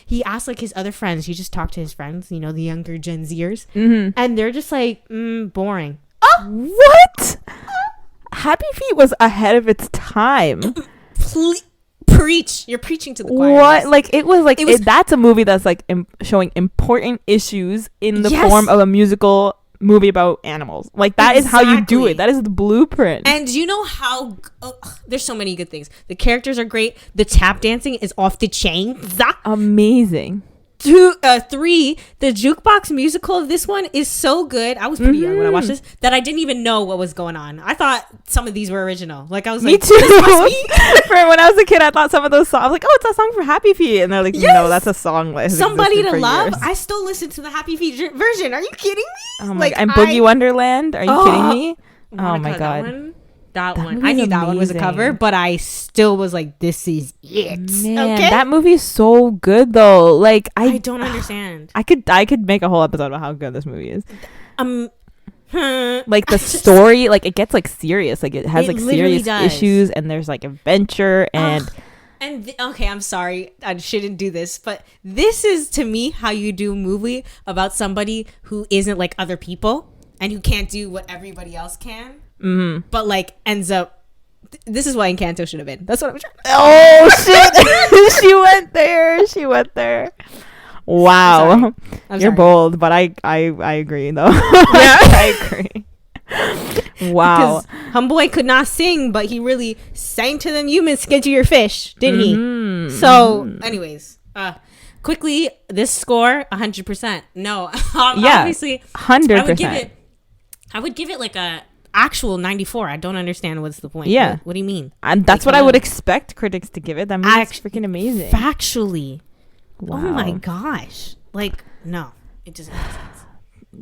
he asked like his other friends. He just talked to his friends, you know, the younger Gen Zers, and they're just like, boring. What? Happy Feet was ahead of its time. Preach. You're preaching to the choir. What? Like, it was like, that's a movie that's like showing important issues in the form of a musical movie about animals. Like, that is how you do it. That is the blueprint. And you know how there's so many good things. The characters are great. The tap dancing is off the chain. Amazing. 3, the Jukebox Musical of this one is so good. I was pretty young when I watched this that I didn't even know what was going on. I thought some of these were original. Like, I was Me too. For when I was a kid, I thought some of those songs, I was like, oh, it's a song for Happy Feet, and they're like, no, that's a song list. Somebody to Love. Years. I still listen to the Happy Feet version. Are you kidding me? Oh my God. And Boogie Wonderland. Are you kidding me? Oh my God. That one. I knew that one was a cover, but I still was like, this is it. Man, okay? That movie is so good though. Like, I don't understand. I could make a whole episode about how good this movie is. Like, the story, like, it gets like serious. Like, it has like serious issues, and there's like adventure and okay, I'm sorry, I shouldn't do this, but this is to me how you do a movie about somebody who isn't like other people and who can't do what everybody else can. But like ends up, this is why Encanto should have been. That's what I'm trying. Oh shit! She went there. Wow, you're bold, but I agree though. Yeah, I agree. Wow, because Homeboy could not sing, but he really sang to them. You get to your fish, didn't he? So, anyways, quickly, this score 100%. No, obviously 100%. I would give it like a actual 94. I don't understand what's the point. Yeah, what do you mean? And that's like, what I would expect critics to give it. That movie is freaking amazing. Factually. Wow. Oh my gosh. Like, no, it doesn't make sense.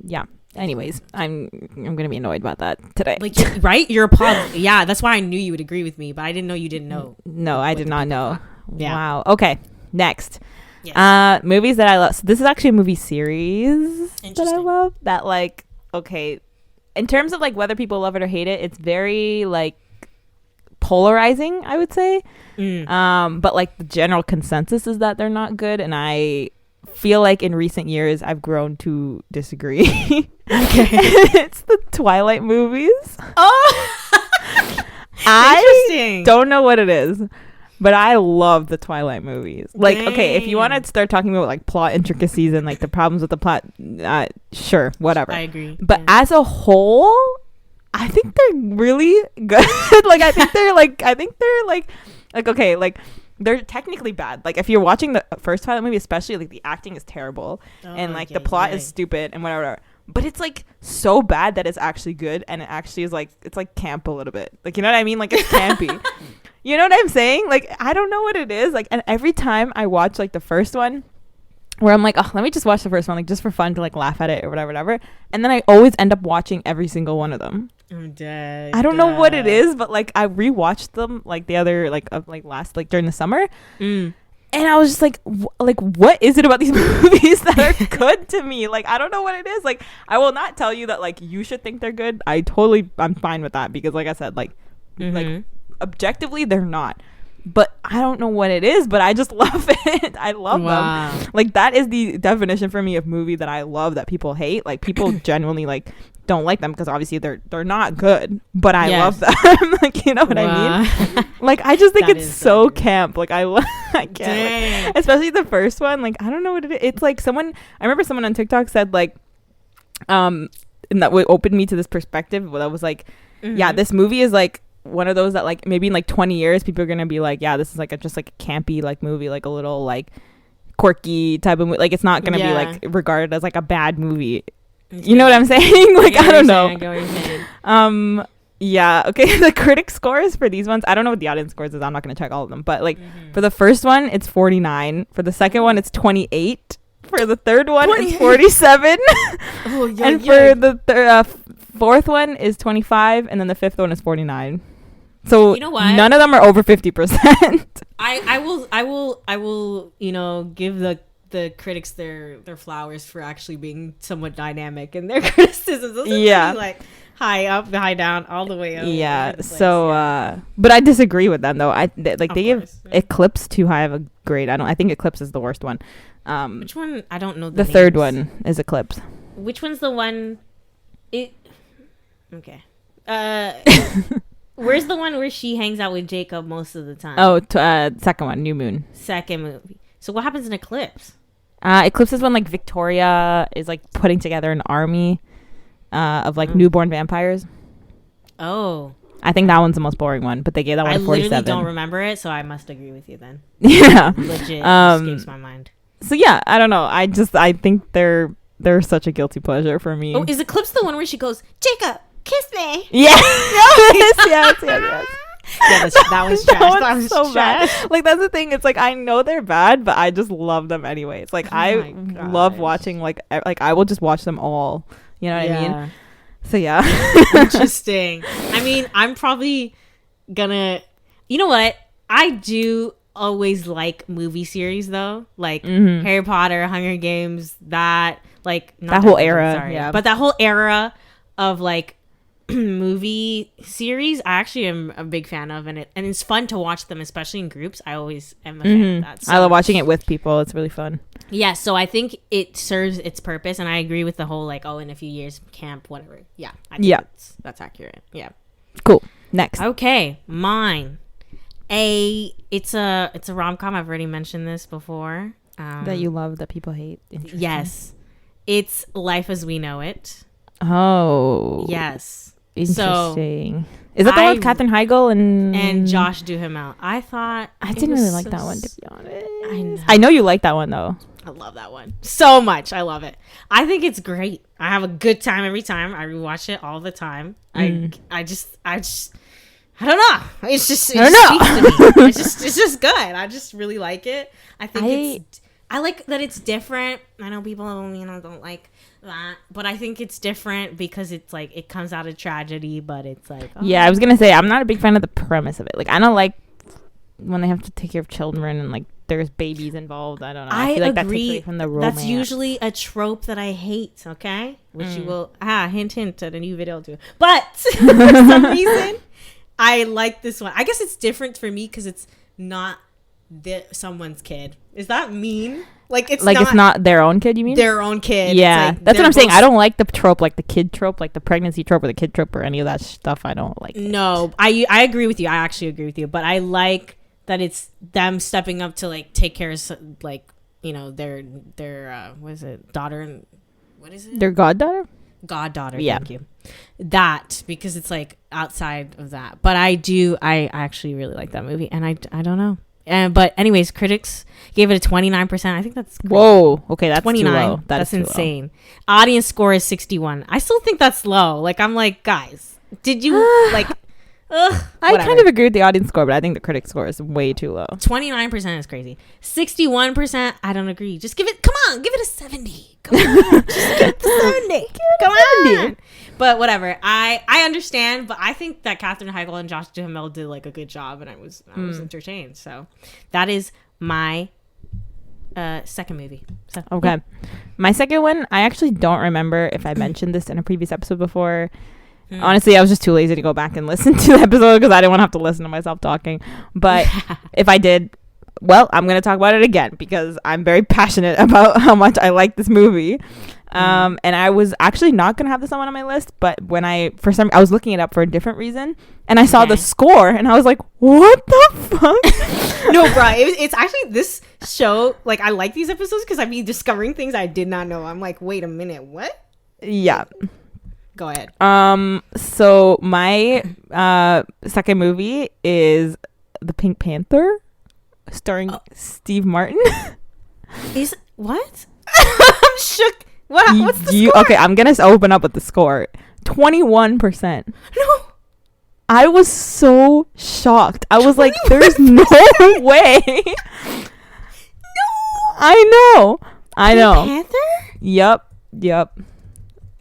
Yeah. Anyways, I'm gonna be annoyed about that today. Like, right? You're a yeah, that's why I knew you would agree with me, but I didn't know you didn't know. No, I did not know. Yeah. Wow. Okay. Next. Yes. Movies that I love. So this is actually a movie series that I love. That, like, okay, in terms of like whether people love it or hate it, it's very like polarizing, I would say. But like the general consensus is that they're not good, and I feel like in recent years I've grown to disagree. Okay. It's the Twilight movies. I don't know what it is, but I love the Twilight movies. Like, okay, if you want to start talking about like plot intricacies and like the problems with the plot, sure, whatever. I agree. But as a whole, I think they're really good. Like, I think they're like okay, like they're technically bad. Like, if you're watching the first Twilight movie, especially, like the acting is terrible and like the plot is stupid and whatever. But it's like so bad that it's actually good, and it actually is like, it's like camp a little bit. Like, you know what I mean? Like, it's campy. You know what I'm saying? Like, I don't know what it is. Like, and every time I watch like the first one, where I'm like, oh, let me just watch the first one, like just for fun to like laugh at it or whatever. And then I always end up watching every single one of them. I'm dead. I don't know what it is, but like I rewatched them like the other last during the summer, and I was just like, what is it about these movies that are good to me? Like, I don't know what it is. Like, I will not tell you that like you should think they're good. I'm fine with that, because like I said, like objectively they're not. But I don't know what it is, but I just love it. I love them. Like, that is the definition for me of movie that I love that people hate. Like, people genuinely like don't like them because obviously they're not good, but I love them. Like, you know what I mean? Like, I just think it's so camp. Like, I can't, like, especially the first one. Like, I don't know what it is. It's like I remember someone on TikTok said like, and that opened me to this perspective that was like, yeah, this movie is like one of those that like maybe in like 20 years people are gonna be like, yeah, this is like just like a campy like movie, like a little like quirky type of movie. Like, it's not gonna be like regarded as like a bad movie. You know what I'm saying? Like, I don't know. Yeah, okay. The critic scores for these ones, I don't know what the audience scores is. I'm not gonna check all of them, but like for the first one it's 49, for the second one it's 28, For the third one, it's 47. And for the fourth one is 25, and then the fifth one is 49. So you know what? None of them are over 50%. I will give the critics their flowers for actually being somewhat dynamic in their criticisms. Those are like high up, high down, all the way up. Yeah. So but I disagree with them though. They give Eclipse too high of a grade. I think Eclipse is the worst one. Which one? I don't know. The third one is Eclipse. Which one's the one? Okay. Where's the one where she hangs out with Jacob most of the time? Oh, second one, New Moon. Second movie. So what happens in Eclipse? Eclipse is when like Victoria is like putting together an army of like newborn vampires. Oh. I think that one's the most boring one, but they gave that one a 47. I literally don't remember it, so I must agree with you then. Yeah. Legit escapes my mind. So yeah, I don't know. I think they're such a guilty pleasure for me. Oh, is Eclipse the one where she goes, Jacob, kiss me? Yes. yes. Yeah, that was trash. That was so trash. bad. Like that's the thing. It's like I know they're bad, but I just love them anyways. Like I love watching. Like I will just watch them all. You know what I mean? So yeah. Interesting. I mean, I'm probably gonna. You know what? I do always like movie series though, like Harry Potter, Hunger Games. That like not that whole era. Yeah. But that whole era of like movie series I actually am a big fan of, and it's fun to watch them, especially in groups. I always am a fan of that. So, I love watching it with people. It's really fun. Yeah, so I think it serves its purpose, and I agree with the whole like, in a few years camp, whatever. Yeah, I think that's accurate. Yeah, cool. Next. Okay, mine. It's a rom-com. I've already mentioned this before. That you love, that people hate. Yes, it's Life as We Know It. Oh, yes. Interesting. Is that the one with Katherine Heigl and Josh Duhamel? I didn't really like that one, to be honest. I know you like that one though. I love that one so much. I love it. I think it's great. I have a good time every time. I rewatch it all the time. I don't know. It's just speaks to me. It's just good. I just really like it. I like that it's different. I know people don't like that, but I think it's different because it's like it comes out of tragedy, but it's like I was gonna say I'm not a big fan of the premise of it. Like I don't like when they have to take care of children and like there's babies involved. I don't know. I feel like that takes away from the romance. That's usually a trope that I hate. Okay, which you will hint at a new video too. But for some reason, I like this one. I guess it's different for me because it's not someone's kid. Is that mean? Like it's not their own kid, you mean? Their own kid. Yeah, like that's what I'm saying. I don't like the trope, like the kid trope, like the pregnancy trope or the kid trope or any of that stuff. I don't like it. No, I agree with you. I actually agree with you. But I like that it's them stepping up to like take care of like their what is it, daughter, and what is it, their goddaughter. Yeah. Thank you. That because it's like outside of that. But I actually really like that movie, and I don't know. But anyways, critics gave it a 29%. I think that's great. Whoa. Okay, that's 29. too low. That's insane. Low. Audience score is 61. I still think that's low. Like I'm like, guys, did you like? I kind of agree with the audience score, but I think the critic score is way too low. 29% is crazy. 61%, I don't agree. Just give it. Come on, give it a 70. Come on, just give it the 70. Come on. But whatever. I understand, but I think that Katherine Heigl and Josh Duhamel did like a good job, and I was entertained. So that is my second movie. So, okay. Yeah. My second one, I actually don't remember if I mentioned this in a previous episode before. Honestly, I was just too lazy to go back and listen to the episode because I didn't want to have to listen to myself talking. But if I did, well, I'm going to talk about it again because I'm very passionate about how much I like this movie. And I was actually not going to have this on my list, but when I was looking it up for a different reason, and I saw the score, and I was like, what the fuck? No, bro, it's actually this show, like, I like these episodes because I've been discovering things I did not know. I'm like, wait a minute, what? Yeah. Go ahead. So my second movie is The Pink Panther, starring Steve Martin. Is what? I'm shook. What? What's the score? Okay, I'm gonna open up with the score. 21%. No. I was so shocked. I was like, "There's no way." No. I know. I know. Panther? Yep.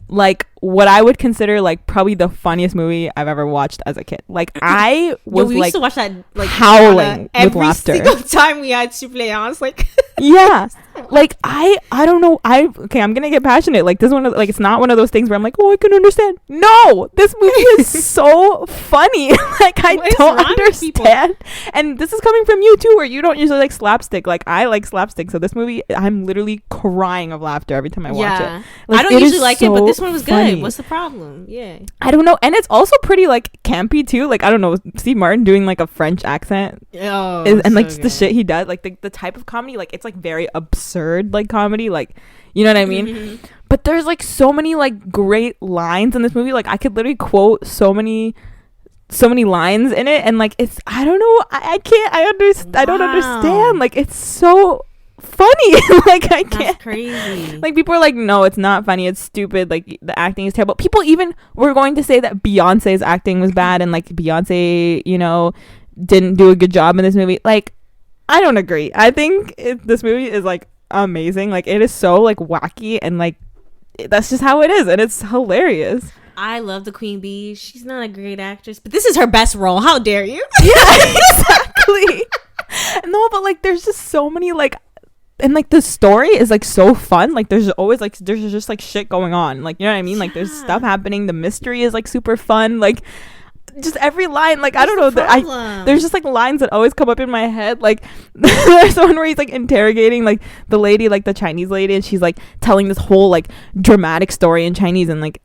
Like what I would consider like probably the funniest movie I've ever watched as a kid. Like I was we like used to watch that like howling with laughter every single time we had suppléance. Like yeah, like I don't know. I'm gonna get passionate. Like this one, like it's not one of those things where I'm like, oh, I can understand. No, this movie is so funny. Like I don't understand. And this is coming from you too, where you don't usually like slapstick. Like I like slapstick. So this movie, I'm literally crying of laughter every time I watch it. Like, I don't usually like it, but this one was funny. Good. What's the problem? Yeah, I don't know. And it's also pretty like campy too. Like I don't know, Steve Martin doing like a French accent. And like just the shit he does, like the type of comedy, like it's like very absurd like comedy, like you know what I mean. But there's like so many like great lines in this movie. Like I could literally quote so many lines in it, and like it's I don't know, I don't understand. Like it's so funny. Like I can't. That's crazy. Like people are like, no, it's not funny, it's stupid, like the acting is terrible. People even were going to say that Beyonce's acting was bad, and like Beyonce, you know, didn't do a good job in this movie. Like I don't agree. I think this movie is like amazing. Like it is so like wacky, and like that's just how it is, and it's hilarious. I love the Queen Bee. She's not a great actress, but this is her best role. How dare you? Yeah, exactly. No, but like there's just so many like, and like the story is like so fun. Like there's always like there's just like shit going on. Like you know what I mean? Like there's stuff happening. The mystery is like super fun. Like just every line, like I don't know, there's just like lines that always come up in my head. Like there's one where he's like interrogating like the lady, like the Chinese lady, and she's like telling this whole like dramatic story in Chinese, and like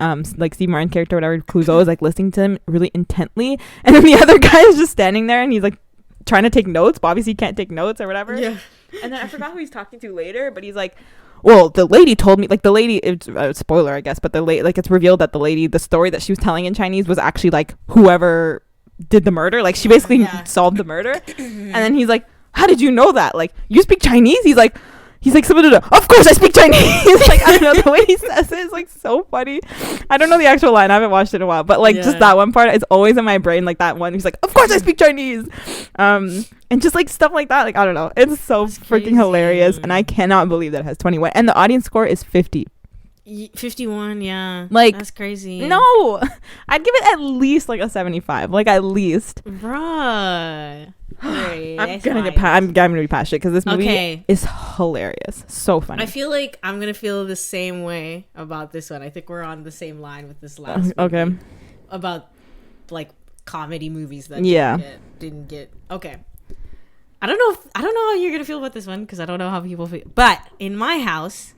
Steve Martin's character, whatever, Clouseau, is like listening to him really intently, and then the other guy is just standing there and he's like trying to take notes, but obviously he can't take notes or whatever. And then I forgot who he's talking to later, but he's like, well, the lady told me, like the lady, it's a spoiler I guess, but the lady, like it's revealed that the lady, the story that she was telling in Chinese was actually like whoever did the murder. Like she basically solved the murder. And then he's like, how did you know that? Like you speak Chinese? He's like of course I speak Chinese. Like I don't know, the way he says it is like so funny. I don't know the actual line, I haven't watched it in a while, but like just that one part is always in my brain. Like that one, he's like, of course I speak Chinese. And just like stuff like that, like I don't know, it's so freaking hilarious, and I cannot believe that it has 21, and the audience score is 51. Yeah, like that's crazy. No, I'd give it at least like a 75, like at least. Bruh. I'm gonna be passionate because this movie is hilarious, so funny. I feel like I'm gonna feel the same way about this one. I think we're on the same line with this last movie about like comedy movies that didn't get okay. I don't know how you're gonna feel about this one because I don't know how people feel, but in my house,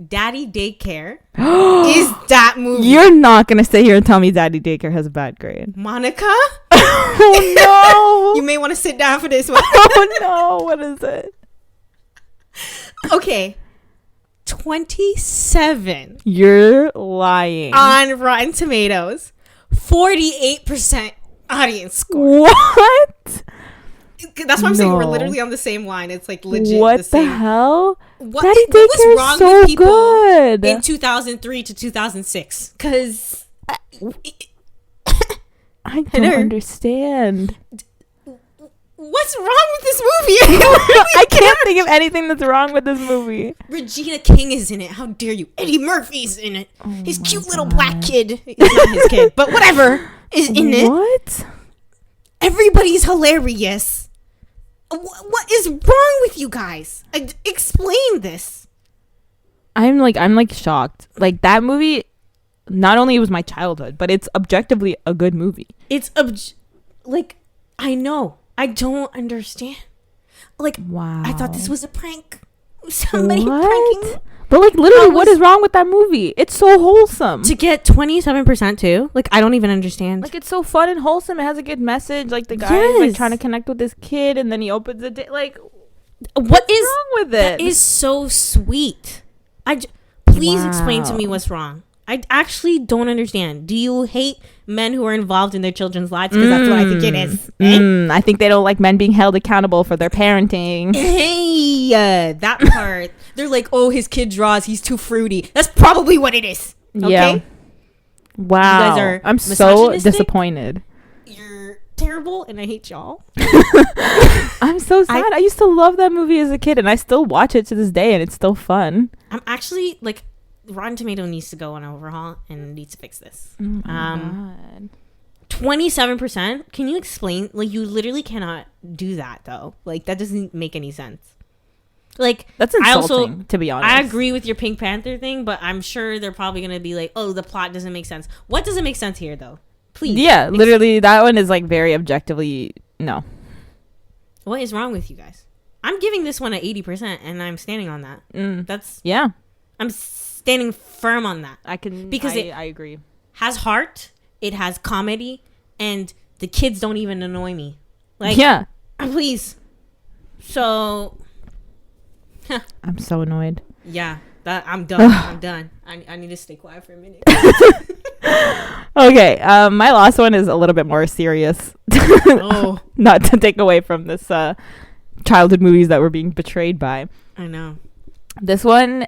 Daddy Daycare is that movie. You're not gonna stay here and tell me Daddy Daycare has a bad grade, Monica. Oh no. You may want to sit down for this one. Oh no, what is it? Okay, 27. You're lying. On Rotten Tomatoes, 48% audience score. What? That's what I'm saying. We're literally on the same line. It's like legit. What the same. Hell? What was wrong so with people good in 2003 to 2006? Because I don't understand. What's wrong with this movie? I can't think of anything that's wrong with this movie. Regina King is in it. How dare you? Eddie Murphy's in it. His cute little black kid. It's not his kid, but whatever is in it. What? Everybody's hilarious. What is wrong with you guys? Explain this. I'm like shocked. Like that movie, not only was my childhood, but it's objectively a good movie. It's like I know. I don't understand. Like, wow. I thought this was a prank. Somebody pranking. But like literally, what is wrong with that movie? It's so wholesome. To get 27% too? Like I don't even understand. Like it's so fun and wholesome. It has a good message. Like the guy is like trying to connect with this kid, and then he opens the day. Like, what's wrong with it? That is so sweet. Please explain to me what's wrong. I actually don't understand. Do you hate men who are involved in their children's lives? Because that's what I think it is. I think they don't like men being held accountable for their parenting. Hey, that part. They're like, oh, his kid draws. He's too fruity. That's probably what it is. Okay? Yeah. Wow. I'm so disappointed. terrible and I hate y'all. I'm so sad. I used to love that movie as a kid, and I still watch it to this day, and it's still fun. I'm actually like, Rotten Tomato needs to go on overhaul and needs to fix this. Oh my God. 27%. Can you explain? Like, you literally cannot do that though. Like, that doesn't make any sense. Like, that's insulting, to be honest. I agree with your Pink Panther thing, but I'm sure they're probably gonna be like, oh, the plot doesn't make sense. What doesn't make sense here though? Please. Yeah, literally, that one is like very objectively no. What is wrong with you guys? I'm giving this one an 80%, and I'm standing on that. I'm standing firm on that. I agree. Has heart. It has comedy, and the kids don't even annoy me. Like, yeah, please. So, I'm so annoyed. Yeah, I'm done. I'm done. I need to stay quiet for a minute. Okay, my last one is a little bit more serious. Not to take away from this childhood movies that we're being betrayed by. I know. This one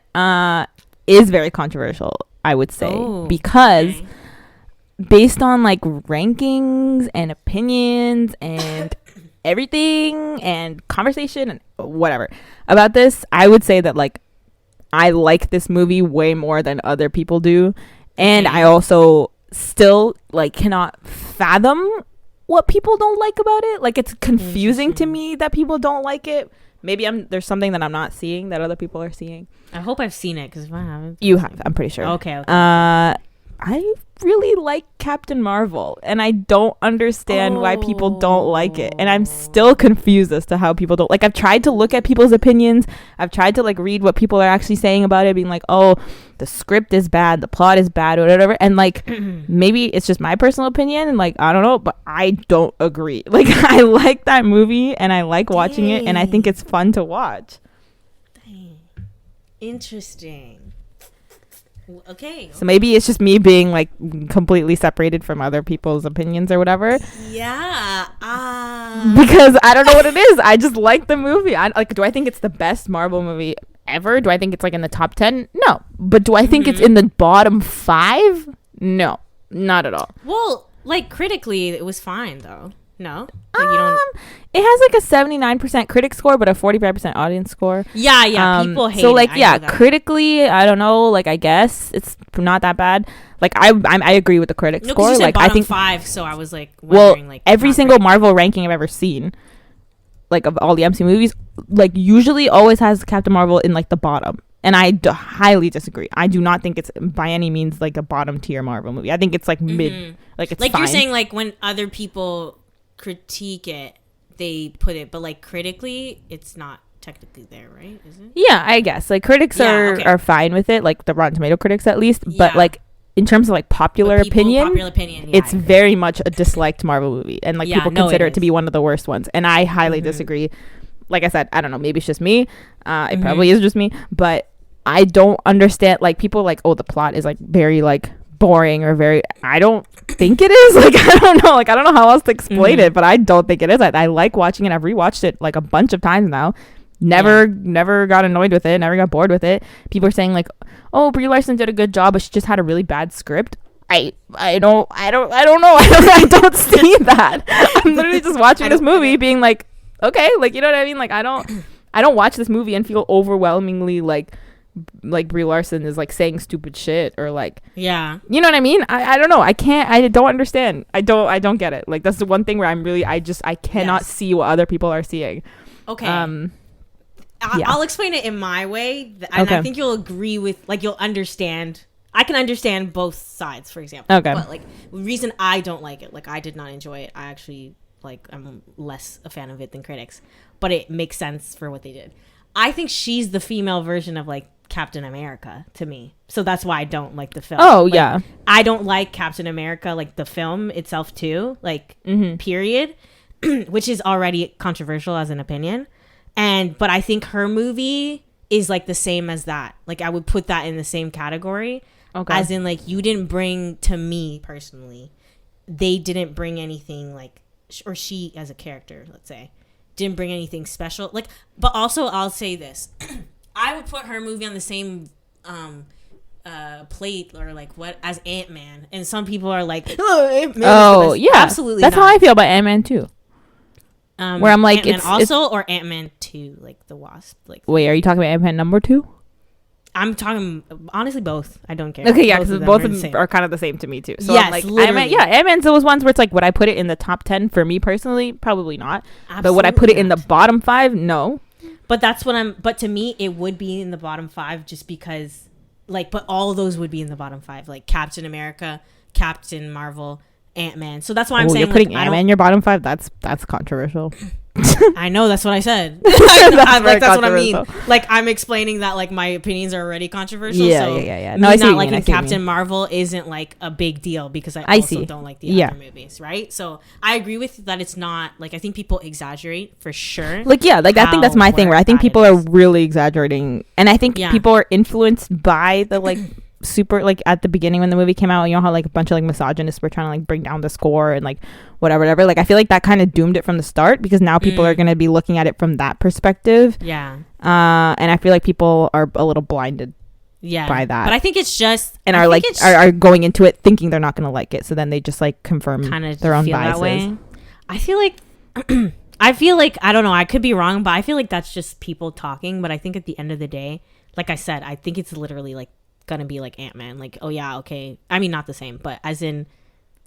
is very controversial, I would say, because based on like rankings and opinions and everything and conversation and whatever about this, I would say that like I like this movie way more than other people do, and I also still like cannot fathom what people don't like about it. Like, it's confusing to me that people don't like it. Maybe there's something that I'm not seeing that other people are seeing. I hope I've seen it, because if I haven't, you have. I'm pretty sure. Okay. I really like Captain Marvel, and I don't understand why people don't like it, and I'm still confused as to how people don't like. I've tried to look at people's opinions. I've tried to like read what people are actually saying about it, being like, oh, the script is bad, the plot is bad, or whatever, and like maybe it's just my personal opinion, and like I don't know, but I don't agree. Like, I like that movie, and I like watching it, and I think it's fun to watch. Dang. Interesting. Okay. So maybe it's just me being like completely separated from other people's opinions or whatever. Yeah. Because I don't know what it is. I just like the movie. Do I think it's the best Marvel movie ever? Do I think it's like in the top 10? No. But do I think it's in the bottom 5? No, not at all. Well, like critically, it was fine though. No, like you don't. It has like a 79% critic score, but a 45% audience score. Yeah. People hate it. So like, critically, I don't know. Like, I guess it's not that bad. Like, I agree with the critic score. You said like, bottom I think 5, so I was like, wondering, like every single Marvel ranking I've ever seen, like of all the MC movies, like usually always has Captain Marvel in like the bottom. And I highly disagree. I do not think it's by any means like a bottom tier Marvel movie. I think it's like mid. Like, it's like fine. You're saying, like when other people critique it, they put it, but like critically it's not technically there, right? Is it? Yeah, I guess like critics are fine with it, like the Rotten Tomato critics at least, but like in terms of like popular opinion, it's very much a disliked Marvel movie, and like people consider it to be one of the worst ones, and I highly disagree. Like I said, I don't know, maybe it's just me, it probably is just me, but I don't understand, like people like, oh, the plot is like very like boring or very, I don't think it is. Like, I don't know how else to explain it, but I don't think it is. I like watching it. I've rewatched it like a bunch of times now. Never got annoyed with it, never got bored with it. People are saying like, oh, Brie Larson did a good job, but she just had a really bad script. I don't know. I don't see that. I'm literally just watching this movie being like, okay, like, you know what I mean? Like, I don't watch this movie and feel overwhelmingly like Brie Larson is like saying stupid shit or like, you know what I mean? I don't know. I don't understand. I don't get it. Like, that's the one thing where I cannot see what other people are seeing. Okay. I'll explain it in my way, and I think you'll agree with, like, you'll understand. I can understand both sides, for example. Okay. But like, the reason I don't like it, like I did not enjoy it. I actually I'm less a fan of it than critics, but it makes sense for what they did. I think she's the female version of like Captain America to me, so that's why I don't like the film. I don't like Captain America, like the film itself too, like period, which is already controversial as an opinion, but I think her movie is like the same as that. Like, I would put that in the same category, as in like, you didn't bring, to me personally, they didn't bring anything like, or she as a character, let's say, didn't bring anything special. Like, but also I'll say this. I would put her movie on the same plate or like what as Ant-Man, and some people are like, oh, Ant-Man absolutely that's not. how I feel about Ant-Man too. Where I'm like, Ant-Man also or Ant-Man 2, like the Wasp. Like, wait, are you talking about Ant-Man number 2? I'm talking honestly both. I don't care. Okay, yeah, because both of them are kind of the same to me too. So yes, I'm like, literally. Ant-Man's those ones where it's like, would I put it in the top 10 for me personally? Probably not. Absolutely but would I put it in the not. bottom 5? No. But that's what I'm. But to me, it would be in the bottom 5 just because, like, but all of those would be in the bottom 5, like Captain America, Captain Marvel, Ant-Man. So that's why I'm saying you're putting like, Ant-Man in your bottom 5. That's controversial. I know, that's what I said. that's what I mean. Like, I'm explaining that like my opinions are already controversial. Yeah. No, I see not liking Captain Marvel isn't like a big deal because I also don't like the other movies, right? So I agree with you that it's not like, I think people exaggerate for sure. Like, yeah, like I think that's my thing where I think people are really exaggerating, and I think people are influenced by the like super, like at the beginning when the movie came out, you know how like a bunch of like misogynists were trying to like bring down the score and like whatever. Like I feel like that kind of doomed it from the start because now people are going to be looking at it from that perspective. Yeah. And I feel like people are a little blinded by that. But I think it's just, and are like are going into it thinking they're not going to like it, so then they just like confirm their own biases. I feel like I don't know, I could be wrong, but I feel like that's just people talking. But I think at the end of the day, like I said, I think it's literally like gonna be like Ant-Man, like, oh yeah, okay, I mean not the same, but as in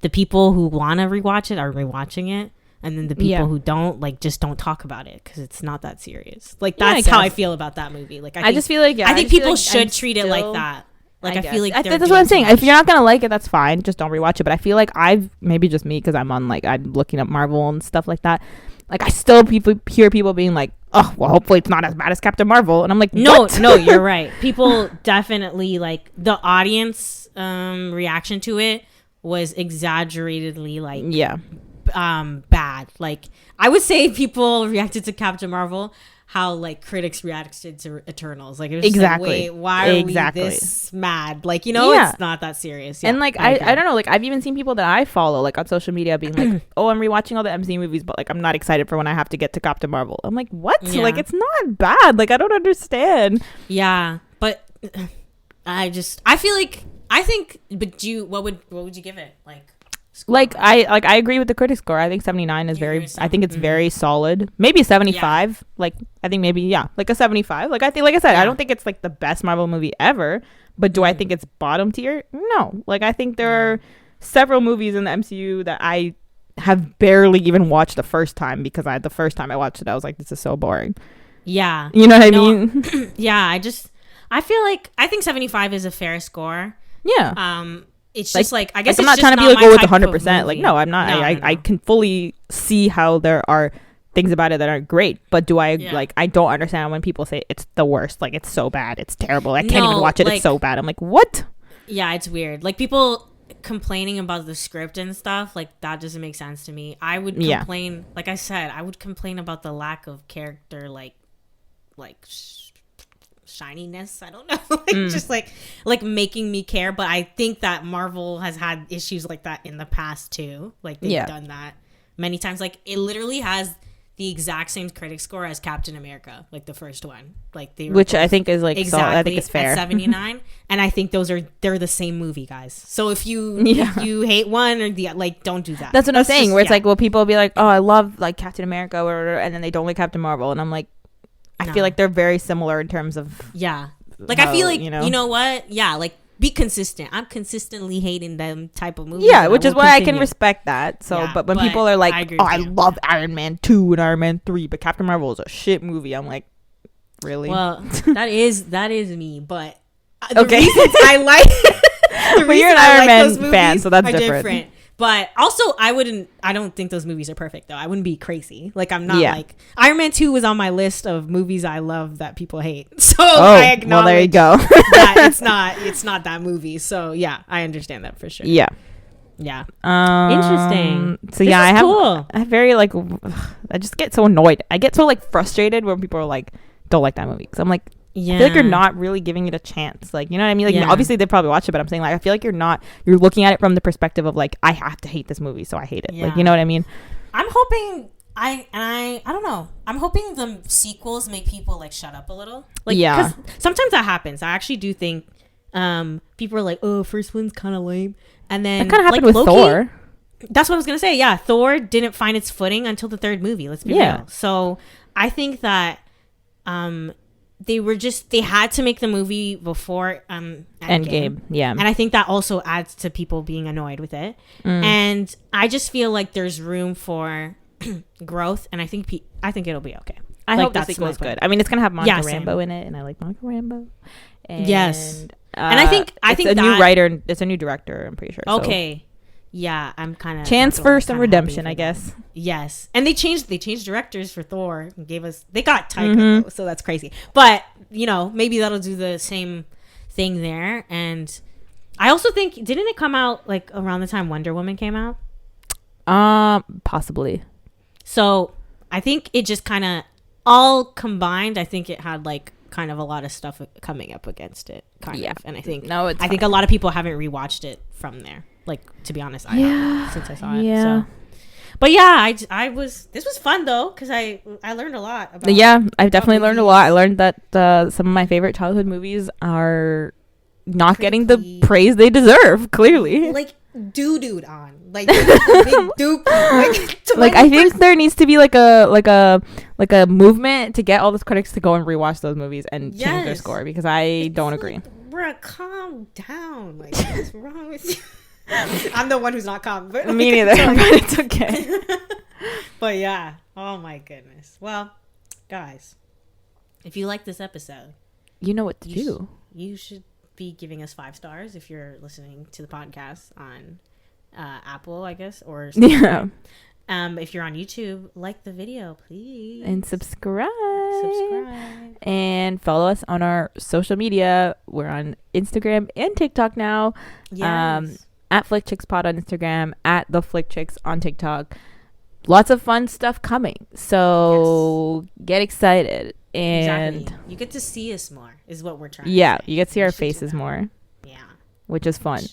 the people who want to rewatch it are rewatching it, and then the people who don't, like, just don't talk about it because it's not that serious. Like that's how I feel about that movie. Like I just feel like I think people should treat it like that. Like I feel like that's what I'm saying. If you're not gonna like it, that's fine, just don't rewatch it. But I feel like I've maybe just me because I'm on like I'm looking up Marvel and stuff like that. Like I still hear people being like, oh, well, hopefully it's not as bad as Captain Marvel. And I'm like, no, you're right. People definitely, like, the audience reaction to it was exaggeratedly, like, bad. Like, I would say people reacted to Captain Marvel how, like, critics reacted to Eternals. Like, it was just like, wait, why are we this mad? Like, you know, it's not that serious. Yeah, and, like, I don't know. Like, I've even seen people that I follow, like, on social media being like, oh, I'm rewatching all the MCU movies, but, like, I'm not excited for when I have to get to Captain Marvel. I'm like, what? Yeah. Like, it's not bad. Like, I don't understand. Yeah, but I think, but what would you give it? Like I agree with the critic score. I think 79 is I think it's very solid. Maybe 75. Yeah. Like I think maybe like a 75. Like I think, like I said, I don't think it's like the best Marvel movie ever, but do I think it's bottom tier? No. Like I think there are several movies in the MCU that I have barely even watched the first time because the first time I watched it I was like, this is so boring. Yeah. You know what I mean? Yeah, I feel like I think 75 is a fair score. Yeah. It's just like I guess I'm not trying to be like, with 100%. Like, no, I'm not. I can fully see how there are things about it that aren't great, but do I like? I don't understand when people say it's the worst. Like, it's so bad, it's terrible. I can't even watch it. Like, it's so bad. I'm like, what? Yeah, it's weird. Like people complaining about the script and stuff. Like that doesn't make sense to me. I would complain. Like I said, I would complain about the lack of character. Like shininess, I don't know. Just like making me care. But I think that Marvel has had issues like that in the past too. Like they've done that many times. Like it literally has the exact same critic score as Captain America, like the first one. Like they were which I think is like exactly I think it's fair. At 79. And I think they're the same movie, guys. So if you hate one or the like, don't do that. That's what I'm saying. Where it's like, well, people will be like, oh, I love like Captain America, or and then they don't like Captain Marvel, and I'm like, I feel like they're very similar in terms of like how, I feel like you know what like be consistent. I'm consistently hating them type of movies. Yeah, which is why I can respect that. So but when people are like, oh, I love Iron Man 2 and Iron Man 3, but Captain Marvel is a shit movie, I'm like, really? Well, that is me, but the reasons I like but you're an Iron Man fan, so that's different. But also, I don't think those movies are perfect, though. I wouldn't be crazy. Like, I'm not like... Iron Man 2 was on my list of movies I love that people hate. So, I acknowledge well, there you go. that it's not that movie. So, yeah, I understand that for sure. Yeah. Yeah. Interesting. So, I very, like... I just get so annoyed. I get so, like, frustrated when people are like, don't like that movie. Because I'm like... Yeah. I feel like you're not really giving it a chance. Like, you know what I mean? Like, obviously they probably watch it, but I'm saying, like, I feel like you're looking at it from the perspective of, like, I have to hate this movie, so I hate it. Like, you know what I mean? I'm hoping, I don't know. I'm hoping the sequels make people, like, shut up a little. Like, because sometimes that happens. I actually do think People are like, oh, first one's kind of lame. And then that kind of happened like, with Loki, Thor. That's what I was gonna say. Yeah, Thor didn't find its footing until the third movie. Let's be real. So I think that they had to make the movie before Endgame. Yeah, and I think that also adds to people being annoyed with it. And I just feel like there's room for growth, and I think it'll be okay. I hope the sequel is good. I mean, it's gonna have Monica Rambeau in it, and I like Monica Rambeau. And, and I think it's a new writer. It's a new director. I'm pretty sure. Okay. So. Yeah, I'm kind of chance for some redemption, I guess. Yes, and they changed directors for Thor and they got Taika, so that's crazy. But maybe that'll do the same thing there. And I also think, didn't it come out like around the time Wonder Woman came out? Possibly. So I think it just kind of all combined. I think it had like kind of a lot of stuff coming up against it, kind of. And I think I think a lot of people haven't rewatched it from there. Like, to be honest, I haven't since I saw it. So. But yeah, this was fun though, because I learned a lot about. Yeah, I've definitely learned a lot. I learned that some of my favorite childhood movies are not getting the praise they deserve. Clearly, like dude on like big duke. Like I think there needs to be like a movement to get all the critics to go and rewatch those movies and change their score, because I don't agree. Like, bruh, calm down. Like, what's wrong with you? I'm the one who's not calm. But me neither, but it's okay. But yeah. Oh my goodness. Well, guys, if you like this episode, you know what to do. You should be giving us 5 stars if you're listening to the podcast on Apple, I guess, or Spotify. If you're on YouTube, like the video, please, and subscribe and follow us on our social media. We're on Instagram and TikTok now. Yes. At Flick Chicks Pod on Instagram, at the Flick Chicks on TikTok. Lots of fun stuff coming, so get excited. And exactly. You get to see us more is what we're trying. Yeah, you get to see our faces more. Yeah, which is fun.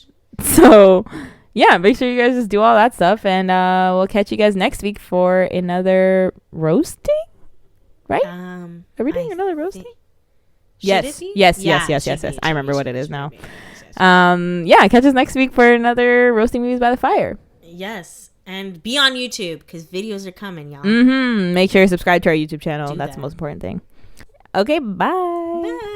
So yeah, make sure you guys just do all that stuff, and we'll catch you guys next week for another roasting. Right? Are we doing another roasting? Yes. I remember what it is now. Yeah, catch us next week for another Roasting Movies by the Fire. Yes, and be on YouTube because videos are coming, y'all. Make sure you subscribe to our YouTube channel. That's the most important thing. Okay, bye.